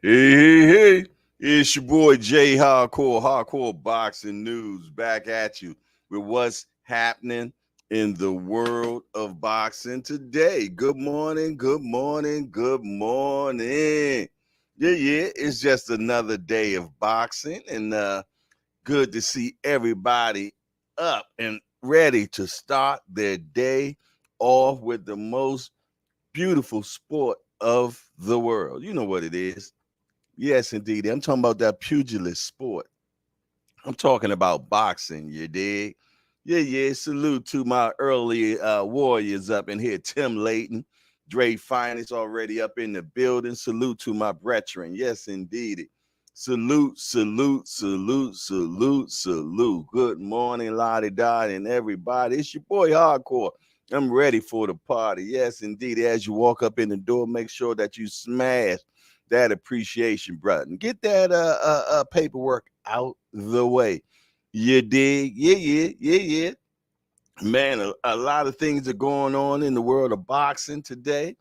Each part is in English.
Hey, it's your boy Jay Hardcore Boxing News, back at you with what's happening in the world of boxing today. Good morning, good morning, good morning. Yeah, it's just another day of boxing, and good to see everybody up and ready to start their day off with the most beautiful sport of the world. You know what it is. Yes, indeed. I'm talking about that pugilist sport. I'm talking about boxing, you dig? Yeah. Salute to my early warriors up in here. Tim Layton, Dre Finest already up in the building. Salute to my brethren. Yes, indeed. Salute. Good morning, Lottie Dot, and everybody. It's your boy Hardcore. I'm ready for the party. Yes, indeed. As you walk up in the door, make sure that you smash that appreciation button. Get that paperwork out the way. You dig? Yeah. Man, a lot of things are going on in the world of boxing today,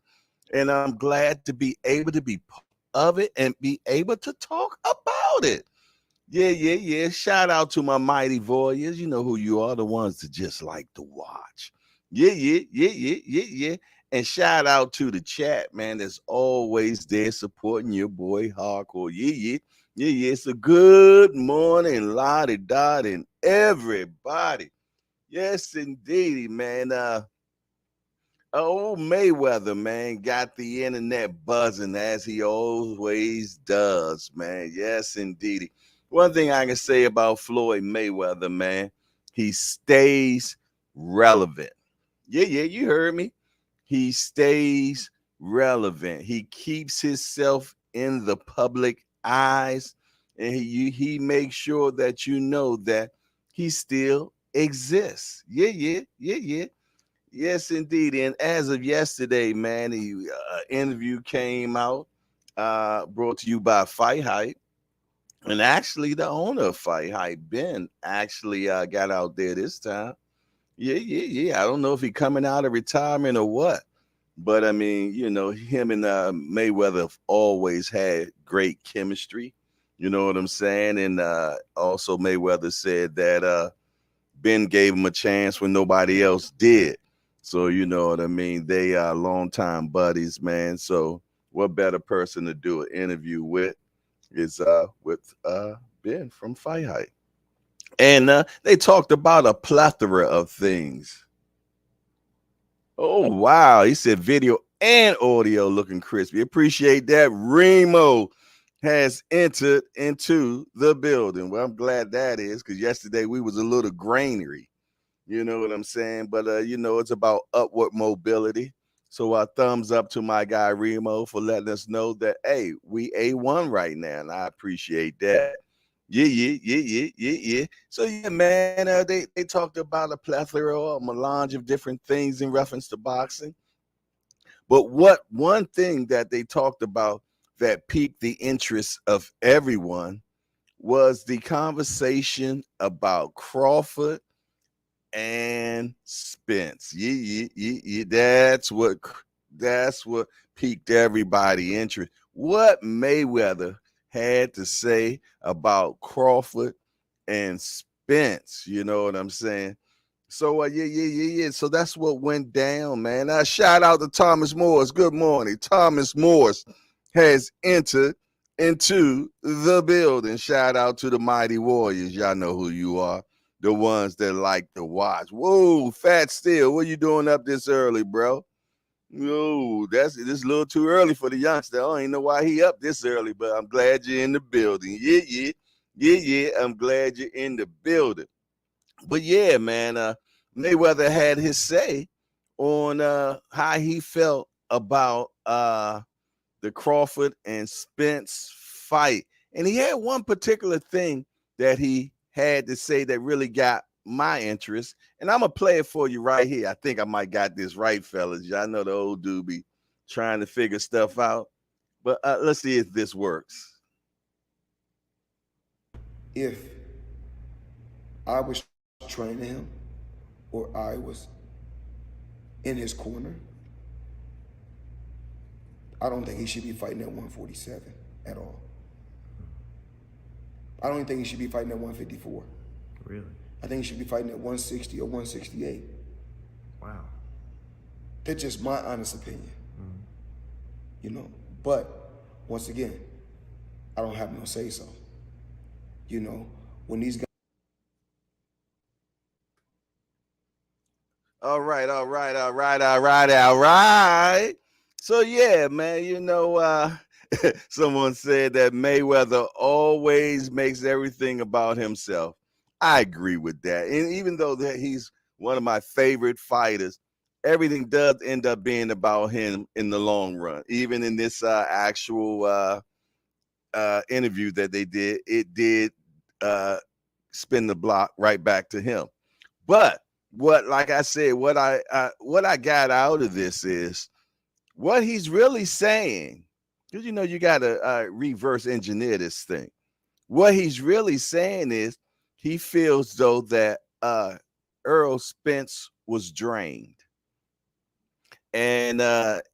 and I'm glad to be able to be part of it and be able to talk about it. Yeah. Shout out to my mighty warriors. You know who you are, the ones that just like to watch. Yeah. And shout out to the chat, man, that's always there supporting your boy Hardcore. Yeah. So good morning, Lottie Dot, and everybody. Yes, indeedy, man. Old Mayweather, man, got the internet buzzing as he always does, man. Yes, indeedy. One thing I can say about Floyd Mayweather, man, he stays relevant. Yeah, you heard me. He stays relevant. He keeps himself in the public eyes, and he makes sure that you know that he still exists. Yeah. Yes, indeed. And as of yesterday, man, the interview came out, brought to you by Fight Hype. And actually, the owner of Fight Hype, Ben, actually got out there this time. Yeah. I don't know if he coming out of retirement or what. But I mean, him and Mayweather have always had great chemistry. You know what I'm saying? And also, Mayweather said that Ben gave him a chance when nobody else did. So you know what I mean. They are longtime buddies, man. So what better person to do an interview with is with Ben from Fight Hype, and they talked about a plethora of things. Oh wow, he said video and audio looking crispy. Appreciate that. Remo has entered into the building. Well, I'm glad that is because yesterday we was a little grainery. You know what I'm saying? But it's about upward mobility. So thumbs up to my guy Remo for letting us know that hey, we A1 right now, and I appreciate that. Yeah. So yeah, man, they talked about a plethora or a melange of different things in reference to boxing. But what one thing that they talked about that piqued the interest of everyone was the conversation about Crawford and Spence. Yeah. That's what piqued everybody interest. What Mayweather had to say about Crawford and Spence. You know what I'm saying? So yeah. So that's what went down, man. Shout out to Thomas Morris. Good morning. Thomas Morris has entered into the building. Shout out to the Mighty Warriors. Y'all know who you are. The ones that like to watch. Whoa, Fat Steel, what you doing up this early, bro? No, this a little too early for the youngster. I don't even know why he up this early, but I'm glad you're in the building. Yeah. I'm glad you're in the building. But yeah, man, Mayweather had his say on how he felt about the Crawford and Spence fight. And he had one particular thing that he had to say that really got my interest. And I'm going to play it for you right here. I think I might got this right, fellas. Y'all know the old dude be trying to figure stuff out. But let's see if this works. If I was training him or I was in his corner, I don't think he should be fighting at 147. at all. I don't even think he should be fighting at 154. Really? I think he should be fighting at 160 or 168. Wow. That's just my honest opinion. You know, but once again, I don't have no say so. You know, when these guys. All right, all right, all right, all right, all right. So yeah, man, someone said that Mayweather always makes everything about himself. I agree with that. And even though that he's one of my favorite fighters, everything does end up being about him in the long run. Even in this actual interview that they did, it did spin the block right back to him. But like I said, what I got out of this is what he's really saying, because you got to reverse engineer this thing. What he's really saying is he feels though that Earl Spence was drained, and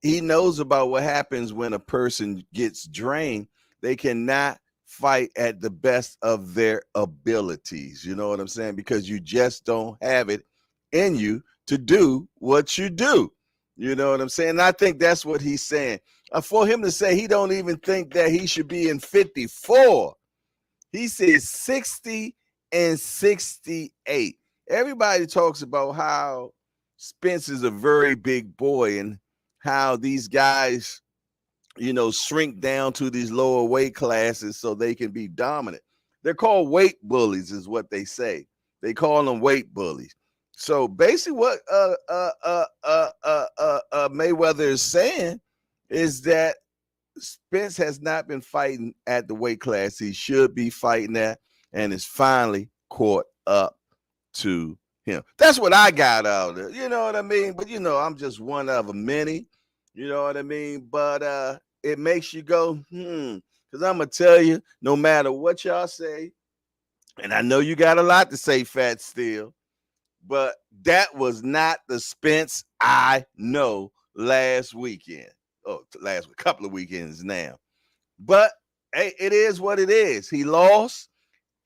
he knows about what happens when a person gets drained. They cannot fight at the best of their abilities. You know what I'm saying? Because you just don't have it in you to do what you do. You know what I'm saying? And I think that's what he's saying. For him to say he don't even think that he should be in 54, he says 60 and 68. Everybody talks about how Spence is a very big boy and how these guys, shrink down to these lower weight classes so they can be dominant. They're called weight bullies, is what they say. They call them weight bullies. So basically, what Mayweather is saying is that Spence has not been fighting at the weight class he should be fighting at, and is finally caught up to him. That's what I got out of it. You know what I mean? But I'm just one of a many. You know what I mean? But it makes you go, because I'm gonna tell you, no matter what y'all say, and I know you got a lot to say, Fat Steel, but that was not the Spence I know last weekend. Oh, last couple of weekends now. But hey, it is what it is. He lost.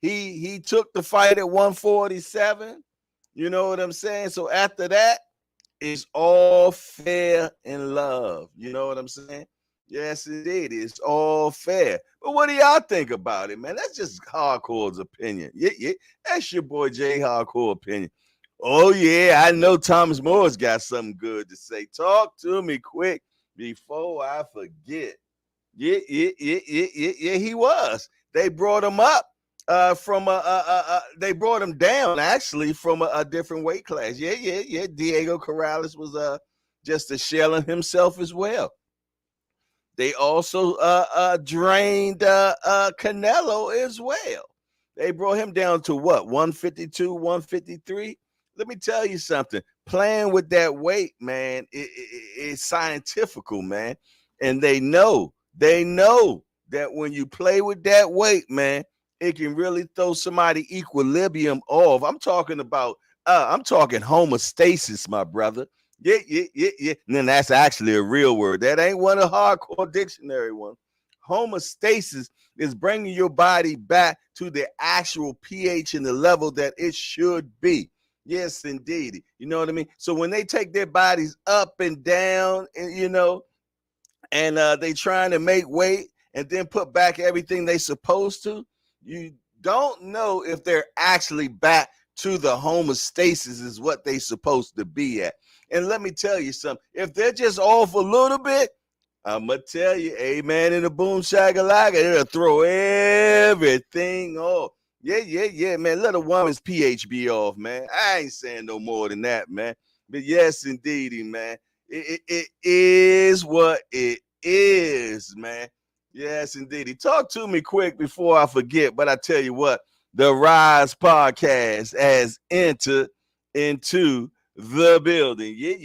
He took the fight at 147. You know what I'm saying? So after that, it's all fair in love. You know what I'm saying? Yes, indeed. It's all fair. But what do y'all think about it, man? That's just Hardcore's opinion. Yeah. That's your boy Jay Hardcore opinion. Oh, yeah, I know Thomas Moore's got something good to say. Talk to me quick before I forget. Yeah, he was. They brought him up they brought him down actually from a different weight class. Yeah. Diego Corrales was just a shell of himself as well. They also drained Canelo as well. They brought him down to what, 152, 153? Let me tell you something. Playing with that weight, man, it's scientifical, man. And they know that when you play with that weight, man, it can really throw somebody equilibrium off. I'm talking homeostasis, my brother. Yeah. And then that's actually a real word. That ain't one of Hardcore dictionary one. Homeostasis is bringing your body back to the actual pH and the level that it should be. Yes, indeed. You know what I mean? So when they take their bodies up and down, and they trying to make weight and then put back everything they supposed to, you don't know if they're actually back to the homeostasis is what they supposed to be at. And let me tell you something. If they're just off a little bit, I'm going to tell you, amen, in the boom shakalaka, it'll throw everything off. Yeah, man. Let a woman's pH be off, man. I ain't saying no more than that, man. But yes, indeedy, man. It is what it is, man. Yes, indeedy. Talk to me quick before I forget. But I tell you what, the Rise Podcast has entered into the building. Yeah.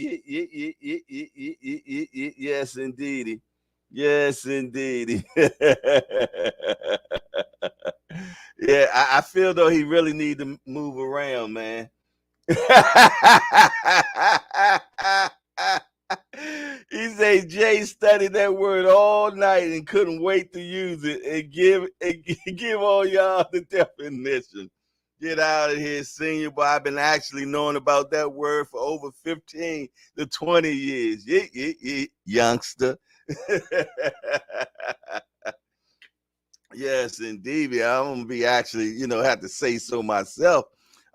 Yes, indeedy. Yes, indeedy. Yeah, I feel though he really need to move around, man. He said Jay studied that word all night and couldn't wait to use it and give all y'all the definition. Get out of here, senior boy. I've been actually knowing about that word for over 15 to 20 years. Yeah, youngster. Yes, indeed. I'm gonna be actually, have to say so myself.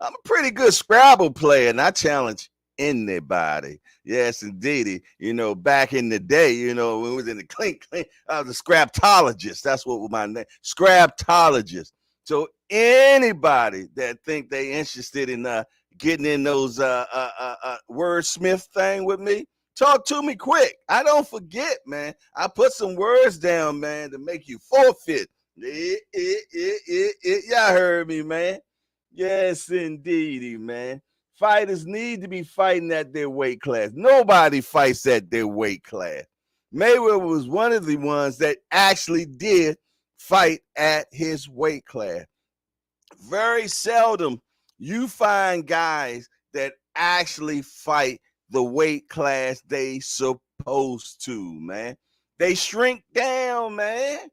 I'm a pretty good Scrabble player, and I challenge anybody. Yes, indeed. Back in the day, when we was in the clink, I was a scraptologist. That's what was my name, scraptologist. So anybody that think they interested in getting in those wordsmith thing with me, talk to me quick. I don't forget, man. I put some words down, man, to make you forfeit. Y'all heard me, man. Yes, indeedy, man. Fighters need to be fighting at their weight class. Nobody fights at their weight class. Mayweather was one of the ones that actually did fight at his weight class. Very seldom you find guys that actually fight the weight class they supposed to, man. They shrink down, man.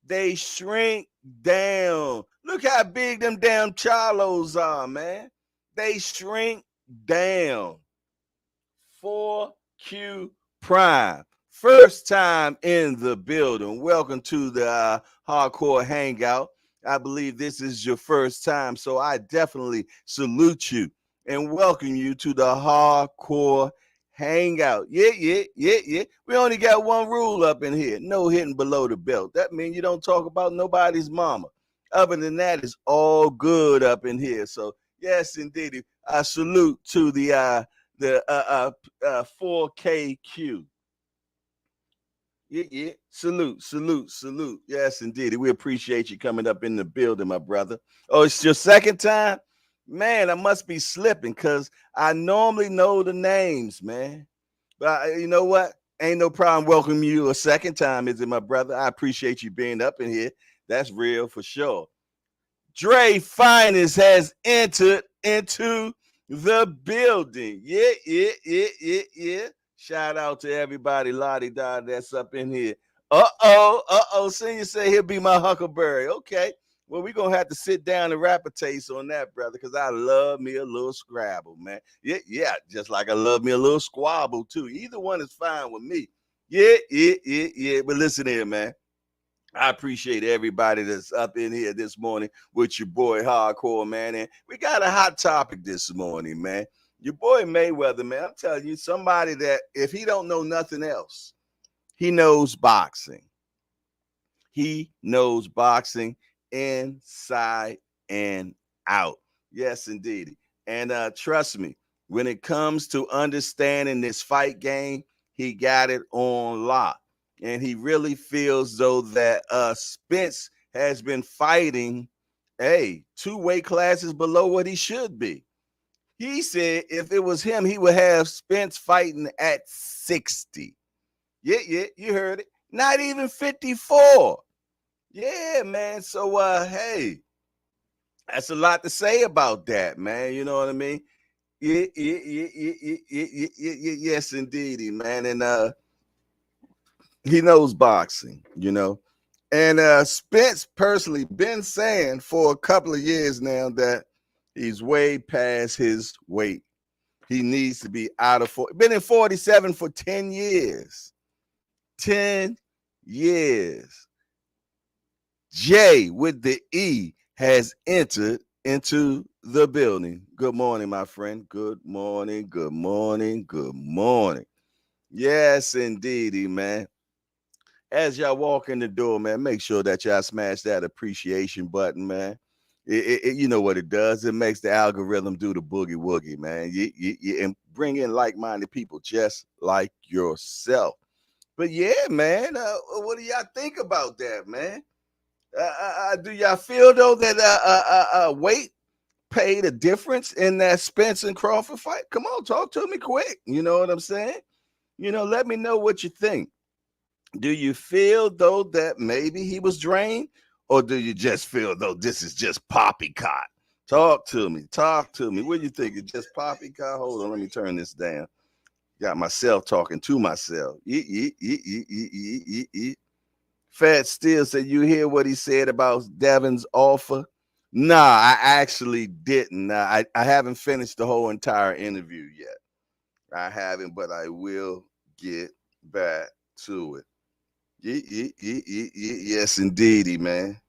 They shrink down. Look how big them damn Charlos are, man. They shrink down. 4Q Prime. First time in the building. Welcome to the Hardcore Hangout. I believe this is your first time, so I definitely salute you and welcome you to the Hardcore Hangout. Yeah. We only got one rule up in here. No hitting below the belt. That means you don't talk about nobody's mama. Other than that, it's all good up in here. So, yes, indeed. I salute to the 4KQ. Yeah. Salute. Yes, indeed. We appreciate you coming up in the building, my brother. Oh, it's your second time? Man, I must be slipping because I normally know the names, man. But you know what? Ain't no problem welcoming you a second time, is it, my brother? I appreciate you being up in here. That's real for sure. Dre Finest has entered into the building. Yeah. Shout out to everybody, Lottie Dot, that's up in here. Senior say he'll be my huckleberry. Okay. Well, we're going to have to sit down and rap a taste on that, brother, because I love me a little Scrabble, man. Yeah, just like I love me a little squabble, too. Either one is fine with me. Yeah. But listen here, man. I appreciate everybody that's up in here this morning with your boy Hardcore, man. And we got a hot topic this morning, man. Your boy Mayweather, man. I'm telling you, somebody that if he don't know nothing else, he knows boxing. He knows boxing inside and out. Yes, indeed. And trust me, when it comes to understanding this fight game, he got it on lock. And he really feels though that Spence has been fighting, 2 weight classes below what he should be. He said if it was him, he would have Spence fighting at 60. Yeah, you heard it. Not even 54. Yeah, man. So, hey, that's a lot to say about that, man. You know what I mean? Yeah, yes, indeedy, man. And he knows boxing, And Spence personally been saying for a couple of years now that he's way past his weight. He needs to be out of 40. Been in 47 for 10 years. 10 years. Jay with the E has entered into the building. Good morning, my friend. Good morning. Yes, indeedy, man. As y'all walk in the door, man, make sure that y'all smash that appreciation button, man. You know what it does. It makes the algorithm do the boogie woogie, man. And bring in like-minded people just like yourself. But yeah, man, what do y'all think about that, man? Do y'all feel though that weight paid a difference in that Spence and Crawford fight? Come on, talk to me quick. You know what I'm saying? Let me know what you think. Do you feel though that maybe he was drained, or do you just feel though this is just poppycock? Talk to me. What do you think? It's just poppycock? Hold on, let me turn this down. Got myself talking to myself. Fat Steel said, you hear what he said about Devin's offer? Nah, I actually didn't. I haven't finished the whole entire interview yet. I haven't, but I will get back to it. Yes, indeedy, man.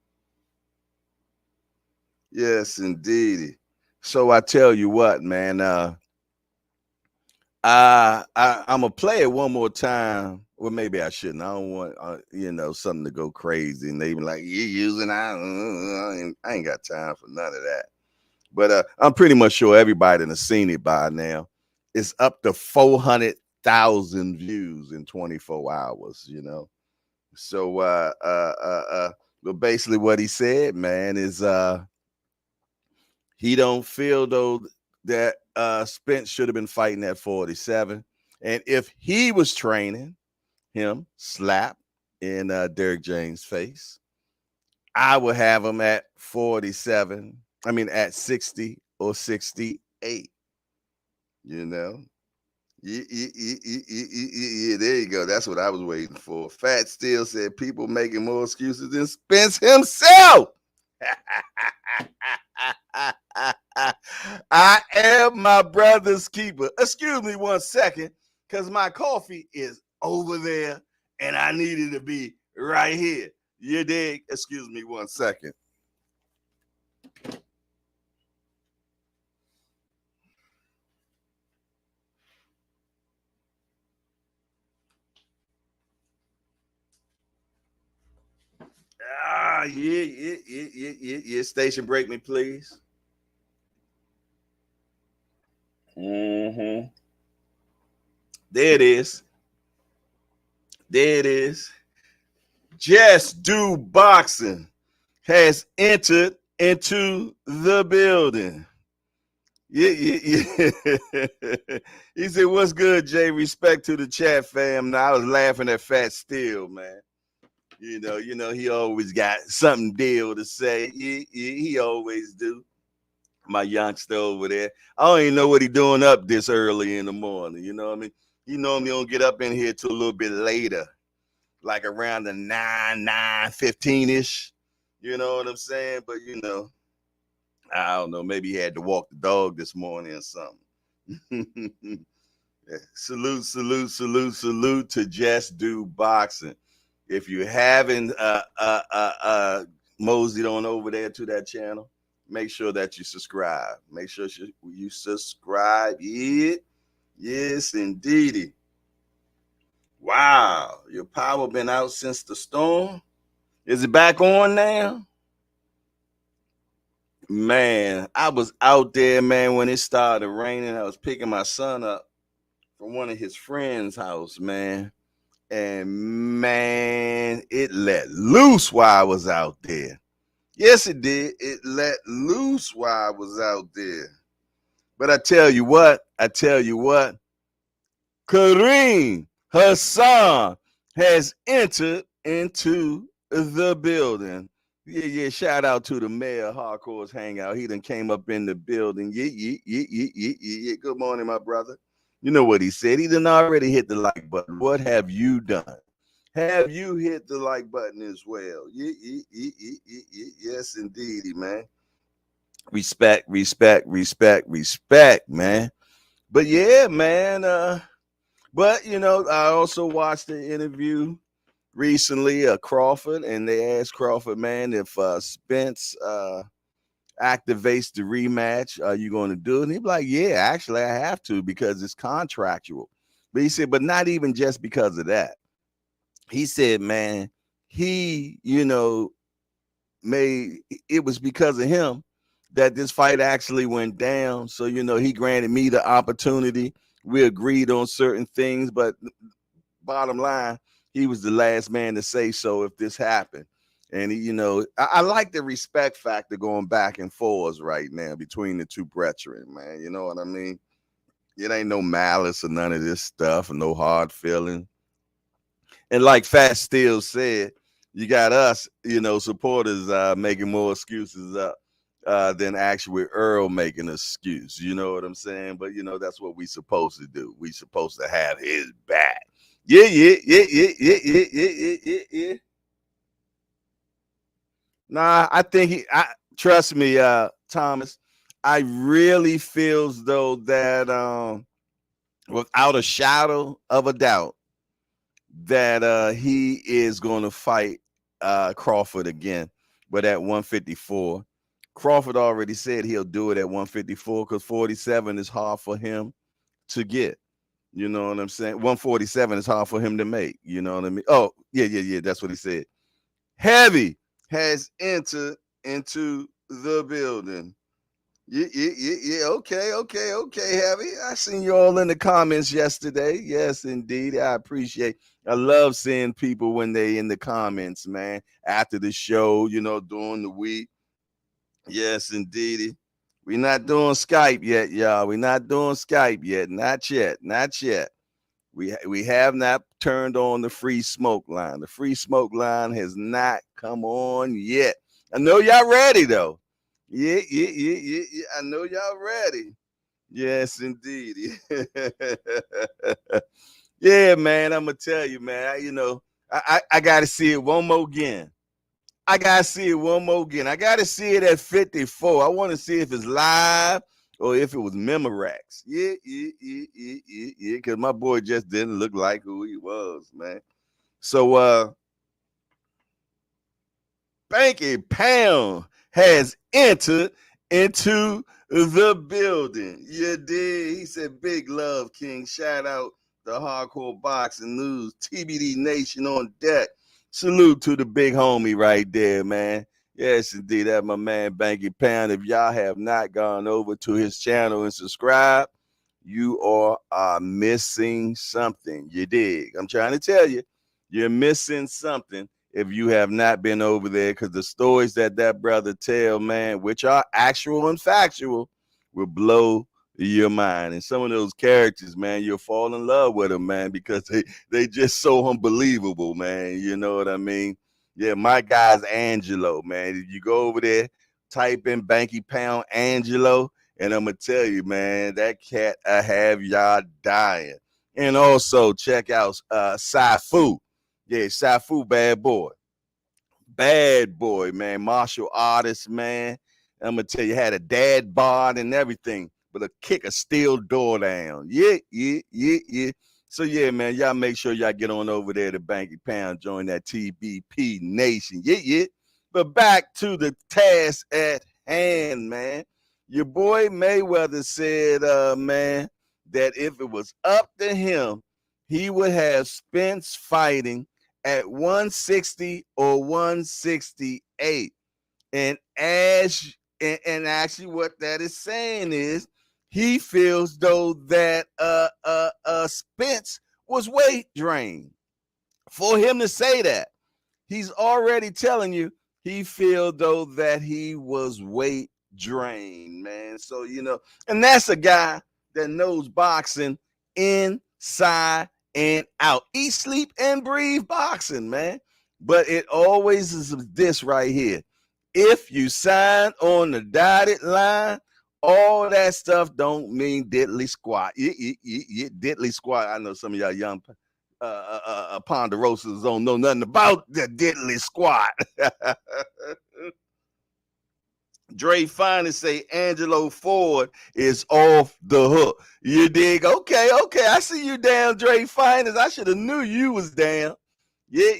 Yes, indeedy. So I tell you what, man. I'm gonna play it one more time. Well, maybe I shouldn't. I don't want something to go crazy, and they be like, "You using?" I ain't got time for none of that. But I'm pretty much sure everybody has seen it by now. It's up to 400,000 views in 24 hours. So but basically what he said, man, is he don't feel though that Spence should have been fighting at 47. And if he was training him, slap in Derrick James' face, I would have him at 47. I mean, at 60 or 68. You know? Yeah, there you go. That's what I was waiting for. Fat Steel said people making more excuses than Spence himself. I am my brother's keeper. Excuse me 1 second, because my coffee is over there and I needed to be right here. You dig? Excuse me 1 second. Yeah. Station break me, please. Mm-hmm. There it is. There it is. Just Do Boxing has entered into the building. Yeah. He said, "What's good, Jay? Respect to the chat fam." Now, I was laughing at Fat Steel, man. You know, he always got something deal to say. He always do. My youngster over there. I don't even know what he doing up this early in the morning. You know what I mean? He normally don't get up in here till a little bit later, like around the 9:15-ish. You know what I'm saying? But I don't know. Maybe he had to walk the dog this morning or something. Salute to Just Do Boxing. If you haven't moseyed on over there to that channel, make sure that you subscribe. Make sure you subscribe. Yes, indeedy. Wow, your power been out since the storm? Is it back on now? Man, I was out there, man, when it started raining. I was picking my son up from one of his friends' house, man. And man, it let loose while I was out there. Yes, it did. It let loose while I was out there. But I tell you what, Kareem Hassan has entered into the building. Yeah. Shout out to the mayor of Hardcore's Hangout. He done came up in the building. Yeah. Good morning, my brother. You know what he said. He done already hit the like button. What have you done? Have you hit the like button as well? Yes, indeedy, man. Respect, man. But yeah, man. But I also watched the interview recently, Crawford, and they asked Crawford, man, if Spence activates the rematch, are you going to do it? And he'd be like, yeah, actually, I have to because it's contractual. But he said, but not even just because of that. He said, man, he, it was because of him that this fight actually went down. So, he granted me the opportunity. We agreed on certain things, but bottom line, he was the last man to say so if this happened. And, I like the respect factor going back and forth right now between the two brethren, man. You know what I mean? It ain't no malice or none of this stuff and no hard feeling. And like Fat Steel said, you got us, supporters making more excuses up. than actually Earl making an excuse. You know what I'm saying? But that's what we supposed to do. We supposed to have his back. Yeah, yeah, yeah, yeah, yeah, yeah, yeah, yeah, yeah, yeah. Nah, I think trust me, Thomas. I really feels though that without a shadow of a doubt that he is going to fight Crawford again, but at 154. Crawford already said he'll do it at 154 because 47 is hard for him to get. You know what I'm saying? 147 is hard for him to make. You know what I mean? Oh, yeah, yeah, yeah. That's what he said. Heavy has entered into the building. Yeah, yeah, yeah, yeah. Okay, okay, okay, Heavy. I seen you all in the comments yesterday. Yes, indeed. I love seeing people when they in the comments, man, after the show, during the week. Yes, indeed. We're not doing Skype yet, y'all. We're not doing Skype yet. Not yet. Not yet. We have not turned on the free smoke line. The free smoke line has not come on yet. I know y'all ready though. Yeah, yeah, yeah, yeah, yeah. I know y'all ready. Yes, indeed. Yeah, man. I'm gonna tell you, man. I gotta see it one more again. I gotta see it one more again. I gotta see it at 54. I want to see if it's live or if it was Memorex. Yeah, yeah, yeah, yeah, yeah, yeah. Because my boy just didn't look like who he was, man. So Banky Pound has entered into the building. You did. He said, "Big love, King. Shout out the Hardcore Boxing News, TBD Nation on deck. Salute to the big homie right there, man. Yes, indeed. That's my man, Banky Pound. If y'all have not gone over to his channel and subscribe, you are missing something. You dig? I'm trying to tell you, you're missing something if you have not been over there, because the stories that brother tell, man, which are actual and factual, will blow your mind. And some of those characters, man, you'll fall in love with them, man, because they just so unbelievable, man. You know what I mean? Yeah, my guy's Angelo, man. If you go over there, type in Banky Pound Angelo, and I'm gonna tell you, man, that cat I have y'all dying. And also check out Saifu. Yeah, Saifu, bad boy. Bad boy, man. Martial artist, man. I'm gonna tell you, had a dad bod and everything, but a kick a steel door down. Yeah, yeah, yeah, yeah. So yeah, man, y'all make sure y'all get on over there to Banky Pound, join that TBP Nation. Yeah, yeah. But back to the task at hand, man. Your boy Mayweather said, man, that if it was up to him, he would have Spence fighting at 160 or 168. And actually what that is saying is he feels though that Spence was weight drained. For him to say that, he's already telling you he feel though that he was weight drained, man. So and that's a guy that knows boxing inside and out. Eat, sleep, and breathe boxing, man. But it always is this right here. If you sign on the dotted line, all that stuff don't mean diddly squat. Diddly squat. I know some of y'all young ponderosas don't know nothing about the diddly squat. Dre Finest say Angelo Ford is off the hook. You dig? Okay. I see you down, Dre Finest. I should have knew you was down. Yeah.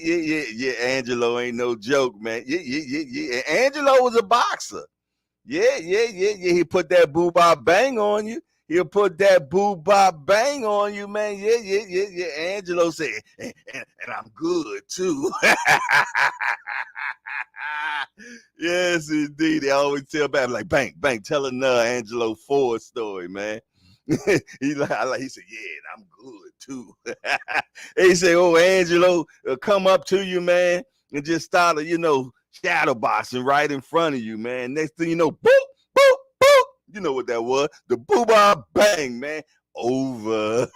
Angelo ain't no joke, man. Yeah. Angelo was a boxer. Yeah. He put that boo-bop bang on you. He'll put that boo-bop bang on you, man. Yeah. Angelo said, and I'm good, too. Yes, indeed. They always tell back, like, Bank, tell another Angelo Ford story, man. He said, yeah, I'm good, too. He said, oh, Angelo come up to you, man, and just start, shadow boxing right in front of you, man. Next thing you know, boop, boop, boop. You know what that was? The boo-bah bang, man. Over.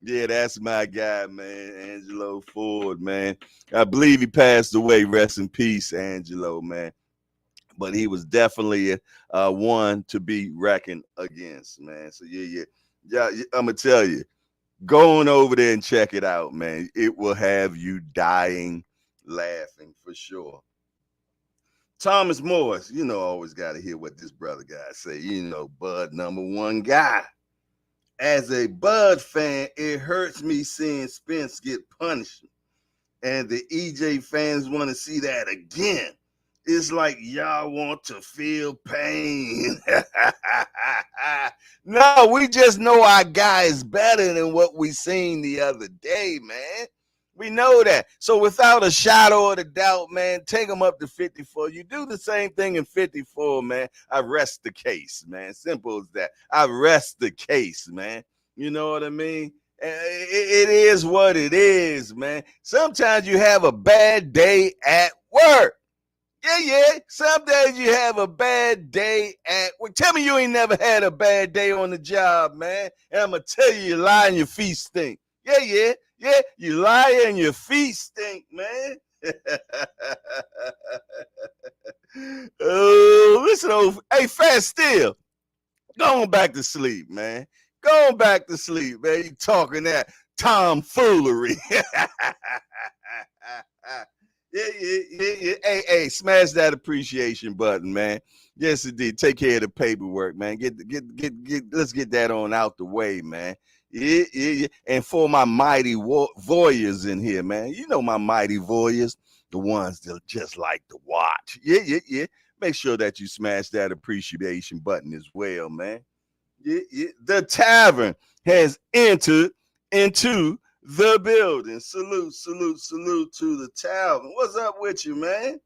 Yeah, that's my guy, man. Angelo Ford, man. I believe he passed away. Rest in peace, Angelo, man. but he was definitely one to be reckoned against, man. So yeah. I'm gonna tell you, go on over there and check it out, man. It will have you dying laughing for sure. Thomas Morris, always got to hear what this brother guy say. Bud #1 guy. As a Bud fan, it hurts me seeing Spence get punished, and the EJ fans want to see that again. It's like y'all want to feel pain. No, we just know our guy is better than what we seen the other day, man. We know that. So without a shadow of a doubt, man, take him up to 54. You do the same thing in 54, man. I rest the case, man. Simple as that. I rest the case, man. You know what I mean? It is what it is, man. Sometimes you have a bad day at work. Yeah. Some days you have a bad day at work. Tell me you ain't never had a bad day on the job, man. And I'm going to tell you lie and your feet stink. Yeah. You lie and your feet stink, man. Oh, listen, hey, Fast Steel, go on back to sleep, man. Go on back to sleep, man. You talking that tomfoolery. Yeah. Hey, smash that appreciation button, man. Yes, indeed. Take care of the paperwork, man. Let's get that on out the way, man. Yeah. And for my mighty voyeurs in here, man. You know my mighty voyeurs, the ones that just like to watch. Yeah. Make sure that you smash that appreciation button as well, man. Yeah. The tavern has entered into the building. Salute to the tavern. What's up with you, man?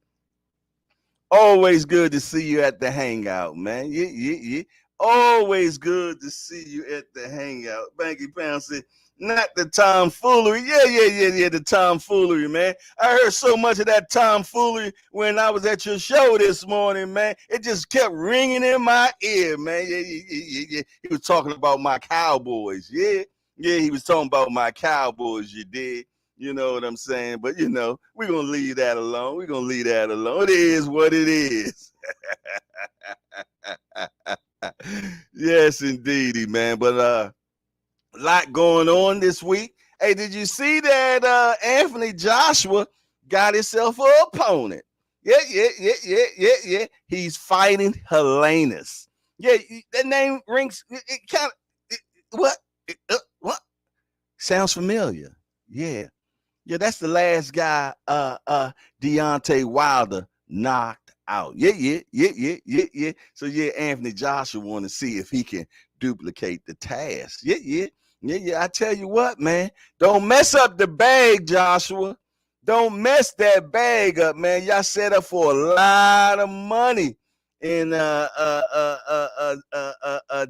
Always good to see you at the hangout, man. Yeah. Always good to see you at the hangout. Banky Pound said, not the tomfoolery. Yeah, the tomfoolery, man. I heard so much of that tomfoolery when I was at your show this morning, man. It just kept ringing in my ear, man. Yeah. He was talking about my Cowboys. Yeah, he was talking about my Cowboys, you did. You know what I'm saying? But, we're going to leave that alone. It is what it is. Yes, indeedy, man. But a lot going on this week. Hey, did you see that Anthony Joshua got himself an opponent? Yeah. He's fighting Helenius. Yeah, that name rings. It kind of what? Sounds familiar. Yeah, that's the last guy Deontay Wilder knocked out. Yeah. So Anthony Joshua want to see if he can duplicate the task. Yeah. I tell you what, man, don't mess up the bag, Joshua. Don't mess that bag up, man. Y'all set up for a lot of money in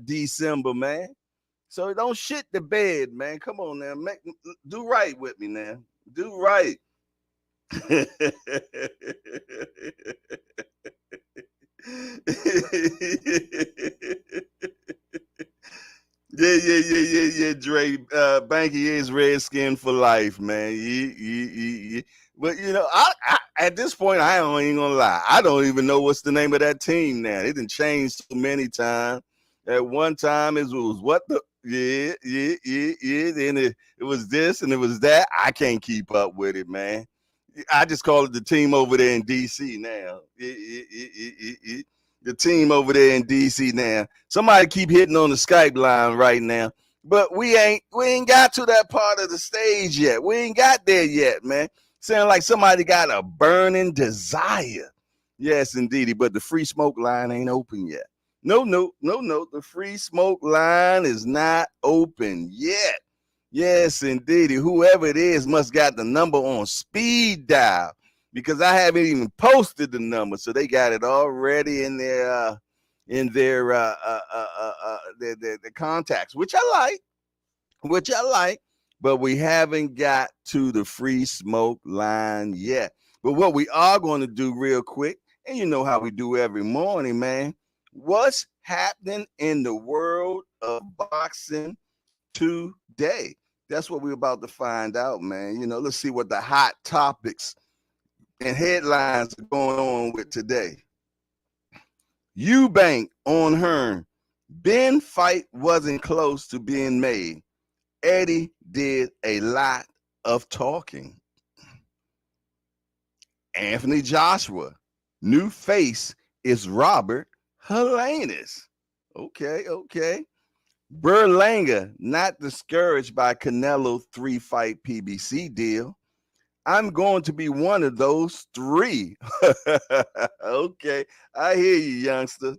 December, man. So don't shit the bed, man. Come on now. Do right with me now. Do right. Yeah, Dre. Banky is redskin for life, man. Yeah. But I at this point, I ain't gonna lie. I don't even know what's the name of that team now. It done changed so many times. At one time, it was what the yeah. Then it was this and it was that. I can't keep up with it, man. I just call it the team over there in DC now. The team over there in DC now. Somebody keep hitting on the Skype line right now. But we ain't got to that part of the stage yet. We ain't got there yet, man. Sound like somebody got a burning desire. Yes, indeed. But the free smoke line ain't open yet. No. The free smoke line is not open yet. Yes, indeed. Whoever it is must got the number on speed dial because I haven't even posted the number, so they got it already in their contacts, which I like. But we haven't got to the free smoke line yet. But what we are going to do real quick, and you know how we do every morning, man. What's happening in the world of boxing today? That's what we're about to find out, man. Let's see what the hot topics and headlines are going on with today. Eubank on Hearn. Ben fight wasn't close to being made. Eddie did a lot of talking. Anthony Joshua. New face is Robert Helenius. Okay. Berlanga not discouraged by Canelo 3-fight PBC deal. I'm going to be one of those 3. Okay, I hear you, youngster.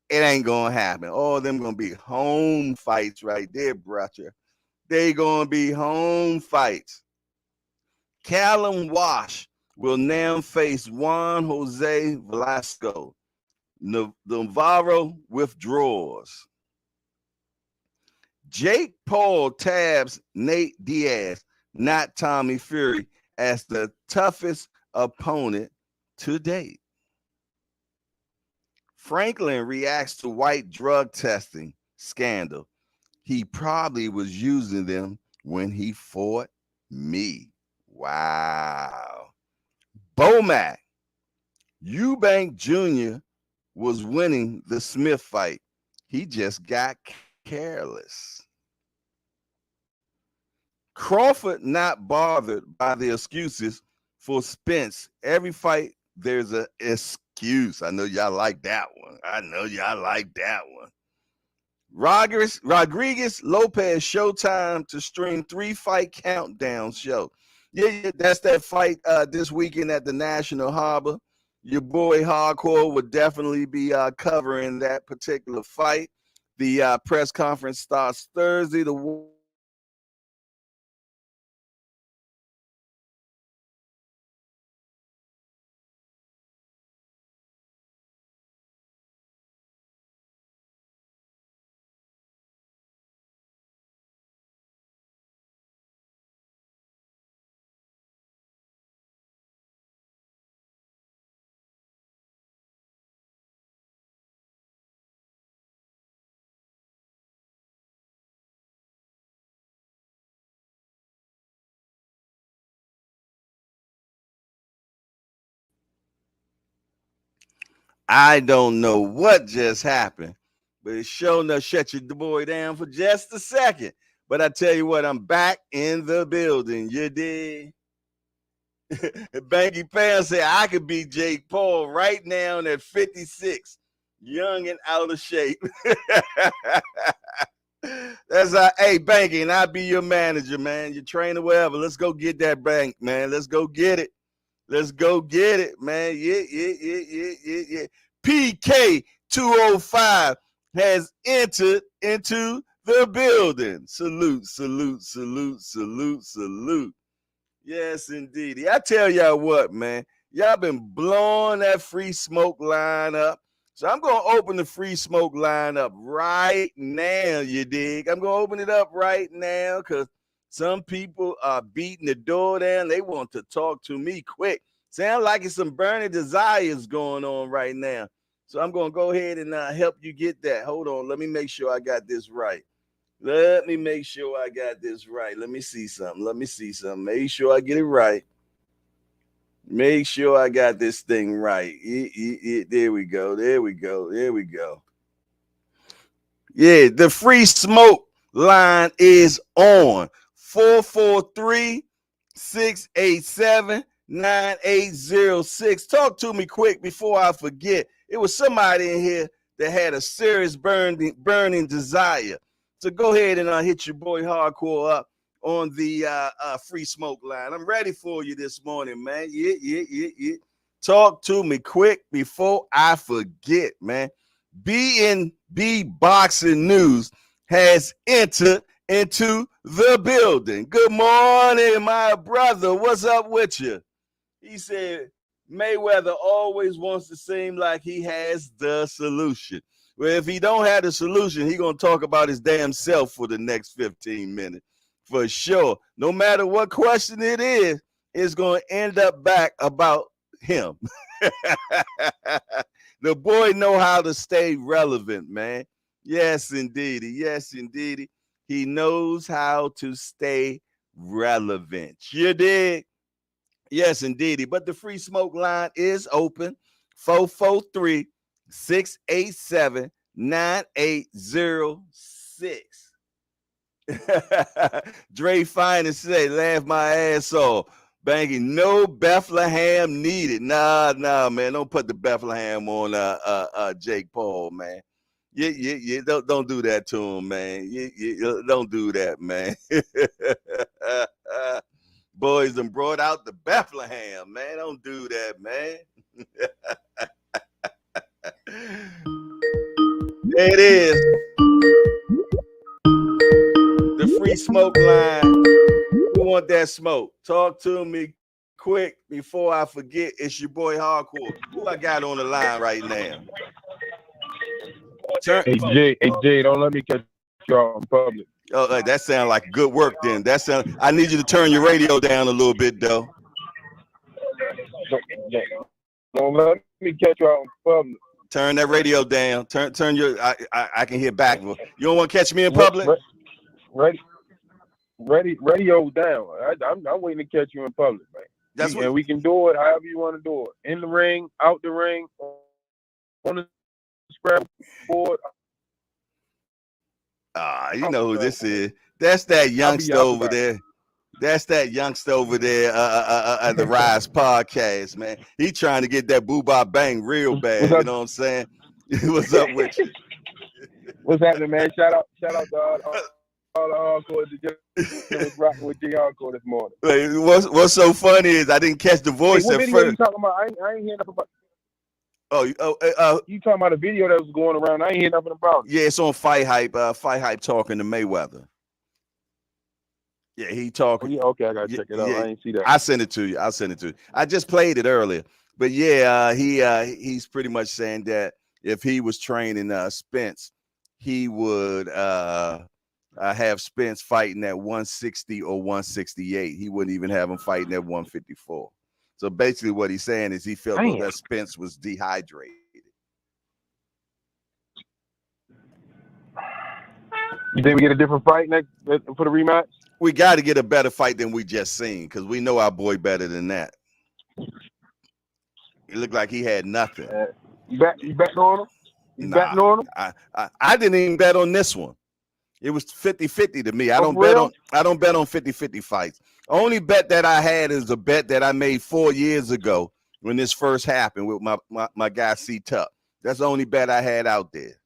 It ain't gonna happen. All of them gonna be home fights right there, brother. They gonna be home fights. Callum Wash will now face Juan Jose Velasco. Navarro withdraws. Jake Paul tabs Nate Diaz, not Tommy Fury, as the toughest opponent to date. Franklin reacts to white drug testing scandal. He probably was using them when he fought me. Wow. Bomac. Eubank Jr. was winning the Smith fight. He just got careless. Crawford not bothered by the excuses for Spence. Every fight, there's an excuse. I know y'all like that one. Rodriguez Lopez Showtime to stream 3-fight countdown show. Yeah, that's that fight this weekend at the National Harbor. Your boy Hardcore would definitely be covering that particular fight. The press conference starts Thursday. The I don't know what just happened, but it sure enough shut your boy down for just a second. But I tell you what, I'm back in the building. You did. Banky Pam said I could beat Jake Paul right now at 56, young and out of shape. That's hey Banky, and I'll be your manager, man. Your trainer, wherever. Let's go get that bank, man. Let's go get it. Let's go get it, man. Yeah. PK 205 has entered into the building. Salute. Yes, indeed. I tell y'all what, man. Y'all been blowing that free smoke line up. So I'm going to open the free smoke line up right now, you dig? I'm going to open it up right now because some people are beating the door down. They want to talk to me quick. Sound like it's some burning desires going on right now. So I'm going to go ahead and help you get that. Hold on. Let me make sure I got this right. Let me make sure I got this right. Let me see something. Make sure I get it right. Make sure I got this thing right. There we go. Yeah, the free smoke line is on. 443-687-9806. Talk to me quick before I forget. It was somebody in here that had a serious burning desire. So go ahead and hit your boy Hardcore up on the free smoke line. I'm ready for you this morning, man. Yeah. Talk to me quick before I forget, man. B&B Boxing News has entered into the building. Good morning, my brother. What's up with you? He said Mayweather always wants to seem like he has the solution. Well, if he don't have the solution, he gonna talk about his damn self for the next 15 minutes. For sure. No matter what question it is, it's gonna end up back about him. The boy know how to stay relevant, man. Yes, indeed. He knows how to stay relevant. You did? Yes, indeed. But the free smoke line is open. 443 687-9806. Dre Fine say, laugh my ass off. Banky, no Bethlehem needed. Nah, man. Don't put the Bethlehem on Jake Paul, man. Yeah. Don't do that to him, man. Don't do that, man. Boys done brought out the Bethlehem, man. Don't do that, man. There it is. The free smoke line. Who want that smoke? Talk to me quick before I forget. It's your boy Hardcore. Who I got on the line right now? Hey Jay, don't let me catch you out in public. Oh, that sounds like good work then. I need you to turn your radio down a little bit though. Don't let me catch you out in public. Turn that radio down. Turn your. I can hear back. You don't want to catch me in public. Radio down. I'm waiting to catch you in public, man. And we can do it however you want to do it. In the ring, out the ring, on the scrap board. You know who this is. That's that youngster over there. That's that youngster over there at the Rise podcast, man. He trying to get that boo-bop bang real bad. You know what I'm saying? What's up with you? What's happening, man? Shout out to all the hardcore that was rocking with J Hardcore this morning. What's so funny is I didn't catch the voice what at video first. You talking about? I ain't hearing nothing about. You talking about a video that was going around? I ain't hearing nothing about it. Yeah, it's on Fight Hype. Fight Hype talking to Mayweather. Yeah, he talking. Yeah, okay, I gotta check it out. I ain't see that. I sent it to you. I just played it earlier, but yeah, he's pretty much saying that if he was training Spence, he would have Spence fighting at 160 or 168. He wouldn't even have him fighting at 154. So basically, what he's saying is he felt that Spence was dehydrated. You think we get a different fight next for the rematch? We got to get a better fight than we just seen because we know our boy better than that. It looked like he had nothing. You betting on him? Betting on him? I didn't even bet on this one. It was 50-50 to me. I don't bet on 50-50 fights. Only bet that I had is a bet that I made 4 years ago when this first happened with my guy C-Tuck. That's the only bet I had out there.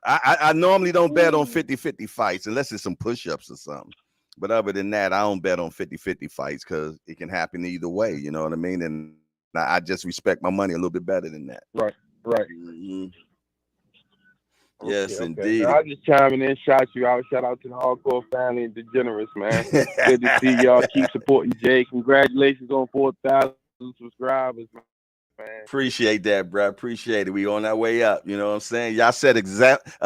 I normally don't bet on 50-50 fights unless it's some push-ups or something. But other than that, I don't bet on 50-50 fights because it can happen either way. You know what I mean? And I just respect my money a little bit better than that. Right. Mm-hmm. Yes, indeed. I just chiming in, shout you out. Shout out to the Hardcore family and Degenerates, man. Good to see y'all. Keep supporting Jay. Congratulations on 4,000 subscribers, man. Appreciate that, bro. Appreciate it. We on our way up. You know what I'm saying? Y'all set a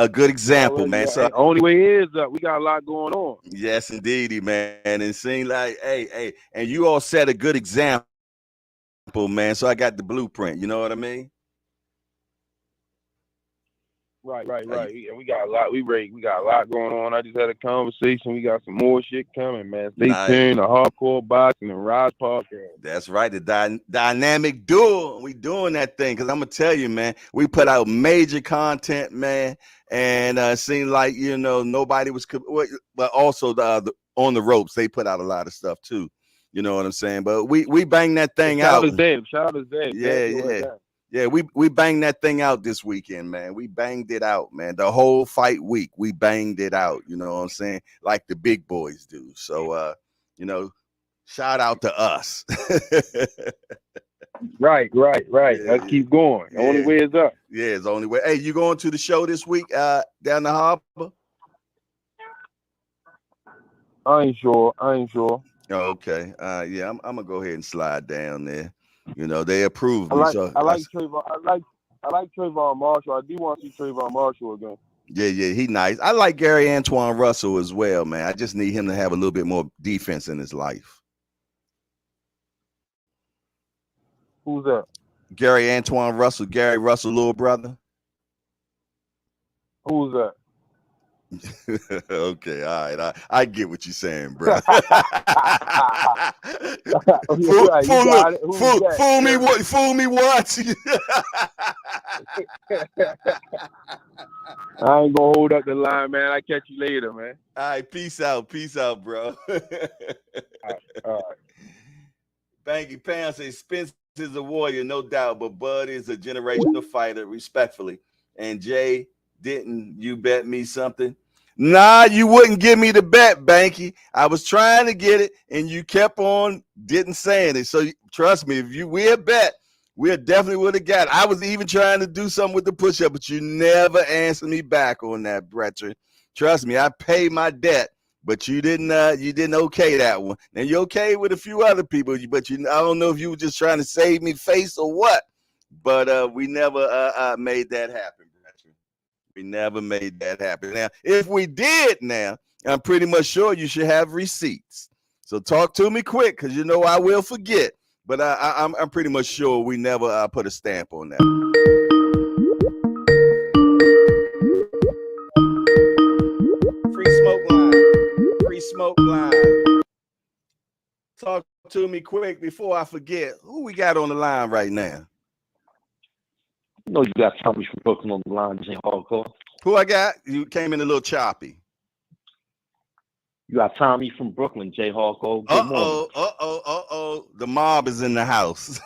good example, man. So only way is up. We got a lot going on. Yes, indeedy, man. And it seemed like, hey, and you all set a good example, man. So I got the blueprint. You know what I mean? Right. And we got a lot. We got a lot going on. I just had a conversation. We got some more shit coming, man. Stay tuned. The Hardcore Boxing and Rise podcast. That's right. The dynamic duo. We doing that thing because I'm gonna tell you, man. We put out major content, man, and it seemed like nobody was. But also the on the ropes, they put out a lot of stuff too. You know what I'm saying? But we bang that thing out. Shout out to Dave. Yeah, we banged that thing out this weekend, man. We banged it out, man. The whole fight week, we banged it out. You know what I'm saying? Like the big boys do. So, shout out to us. Right. Let's keep going. The only way is up. Yeah, it's the only way. Hey, you going to the show this week down the harbor? I ain't sure. Oh, okay. Yeah, I'm gonna go ahead and slide down there. They approved me. I like Trayvon Marshall. I do want to see Trayvon Marshall again. Yeah, he nice. I like Gary Antoine Russell as well, man. I just need him to have a little bit more defense in his life. Who's that? Gary Antoine Russell. Gary Russell, little brother. Who's that? Okay, all right. I get what you're saying, bro. Fool me what? I ain't gonna hold up the line, man. I catch you later, man. All right, peace out, bro. All right. Thank you, Pam. Say Spence is a warrior, no doubt, but Bud is a generational fighter, respectfully. And Jay, didn't you bet me something? Nah, you wouldn't give me the bet, Banky. I was trying to get it, and you kept on didn't saying it. So trust me, if we had bet, we definitely would have got it. I was even trying to do something with the push-up, but you never answered me back on that, Brethren. Trust me, I paid my debt. But you didn't okay that one. Now you're okay with a few other people, but I don't know if you were just trying to save me face or what. But we never made that happen, Brethren. We never made that happen. Now, if we did now, I'm pretty much sure you should have receipts. So talk to me quick, because you know I will forget. But I'm pretty much sure we never put a stamp on that. Smoke line. Talk to me quick before I forget. Who we got on the line right now? You know you got Tommy from Brooklyn on the line, Jay Hardcore. Who I got? You came in a little choppy. You got Tommy from Brooklyn, Jay Hardcore. Good morning. The mob is in the house.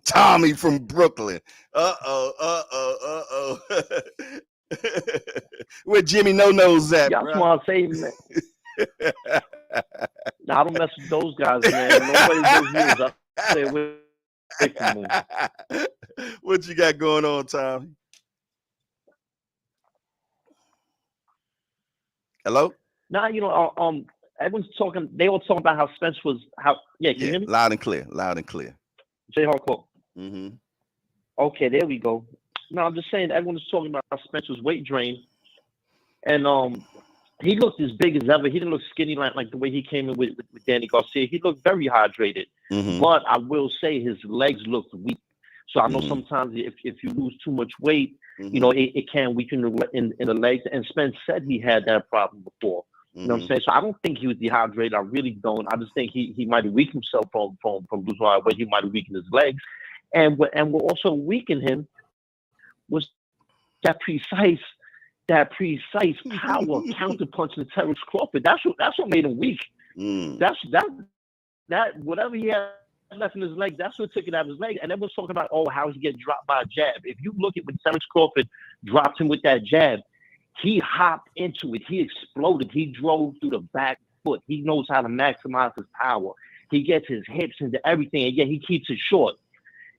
Tommy from Brooklyn. Where Jimmy No-No's at, yeah, that's what I'm saying, man. Nah, I don't mess with those guys, man. Nobody does news. I stay away from them. What you got going on, Tommy? Hello? Nah, you know, everyone's talking. They all talking about how Spence was. Yeah, can you hear me? Loud and clear. Jay Hardcore. Mm-hmm. Okay, there we go. No, I'm just saying everyone is talking about how Spencer's weight drain, and he looked as big as ever. He didn't look skinny like the way he came in with Danny Garcia. He looked very hydrated, but I will say his legs looked weak. So I know sometimes if you lose too much weight, you know it can weaken in the legs. And Spence said he had that problem before. You know what I'm saying? So I don't think he was dehydrated. I really don't. I just think he might have weakened himself from losing a lot of weight. He might have weakened his legs, and what also weakened him was that precise power counterpunch to Terrence Crawford. That's what made him weak. That whatever he had left in his leg, that's what took it out of his leg. And everyone's talking about how he get dropped by a jab. If you look at when Terrence Crawford dropped him with that jab, he hopped into it. He exploded. He drove through the back foot. He knows how to maximize his power. He gets his hips into everything, and yet he keeps it short.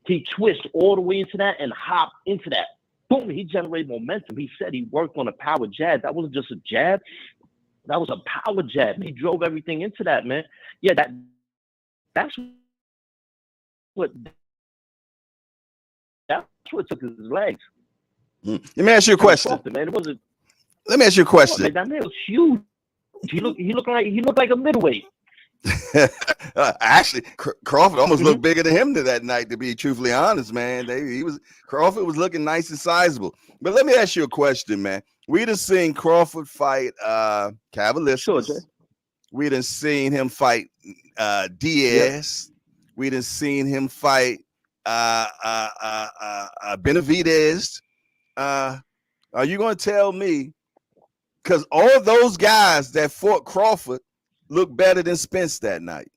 He twists all the way into that and hopped into that. Boom, he generated momentum. He said he worked on a power jab. That wasn't just a jab. That was a power jab. He drove everything into that, man. Yeah, that's what took his legs. Let me ask you a question. Man, it wasn't. Let me ask you a question. Man, that man was huge. He looked like a middleweight. Actually, Crawford almost looked bigger than him that night, to be truthfully honest, man. Crawford was looking nice and sizable. But let me ask you a question, man. We done seen Crawford fight Cavalier. Sure, we done seen him fight Diaz. Yep. We done seen him fight Benavidez. Are you going to tell me, because all those guys that fought Crawford look better than Spence that night?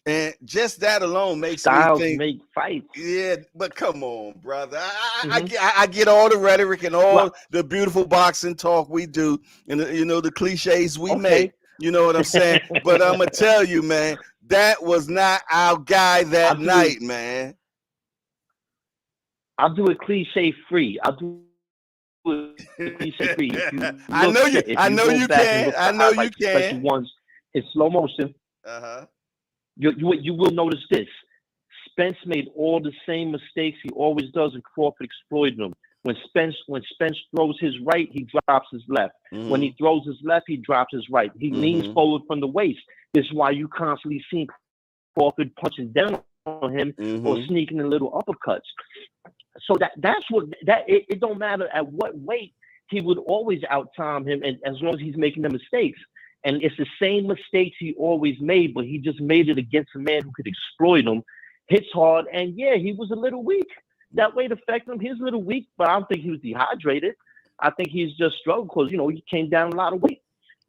And just that alone makes Styles me think. Make fights. Yeah, but come on, brother. I get all the rhetoric and all the beautiful boxing talk we do, and the cliches we make. You know what I'm saying? But I'm gonna tell you, man, that was not our guy that night, man. I'll do it cliche free. I know you can. Ones in slow motion. You will notice this. Spence made all the same mistakes he always does, and Crawford exploited them. When Spence throws his right, he drops his left. When he throws his left, he drops his right. He leans forward from the waist. This is why you constantly see Crawford punching down on him or sneaking in little uppercuts. So it don't matter at what weight, he would always out-time him, and as long as he's making the mistakes. And it's the same mistakes he always made, but he just made it against a man who could exploit him hits hard, and yeah, he was a little weak. That weight affected him. He's a little weak, but I don't think he was dehydrated. I think he's just struggled because, you know, he came down a lot of weight.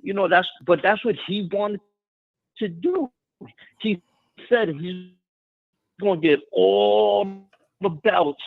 You know, that's what he wanted to do. He said he's going to get all the belts,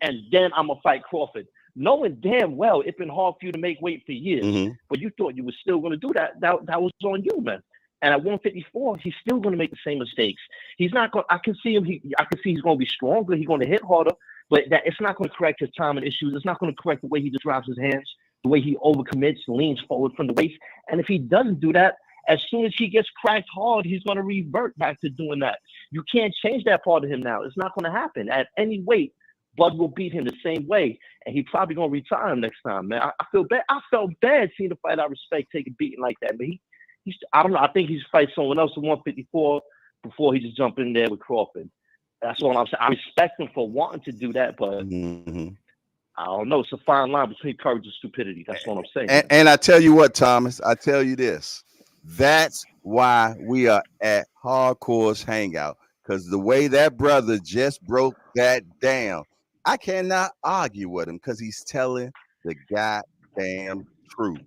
and then I'm going to fight Crawford. Knowing damn well it's been hard for you to make weight for years, but you thought you were still going to do that. That was on you, man. And at 154, he's still going to make the same mistakes. He's not going. I can see him. I can see he's going to be stronger. He's going to hit harder, but that it's not going to correct his timing issues. It's not going to correct the way he just drops his hands, the way he overcommits, leans forward from the waist. And if he doesn't do that, as soon as he gets cracked hard, he's going to revert back to doing that. You can't change that part of him now. It's not going to happen at any weight. Bud will beat him the same way, and he's probably going to retire him next time, man. I feel bad. I felt bad seeing the fight I respect take a beating like that, but I don't know. I think he's fight someone else at 154 before he just jump in there with Crawford. That's all I'm saying. I respect him for wanting to do that, but I don't know. It's a fine line between courage and stupidity. That's what I'm saying. And I tell you what, Thomas, I tell you this. That's why we are at Hardcore's Hangout, because the way that brother just broke that down, I cannot argue with him because he's telling the goddamn truth.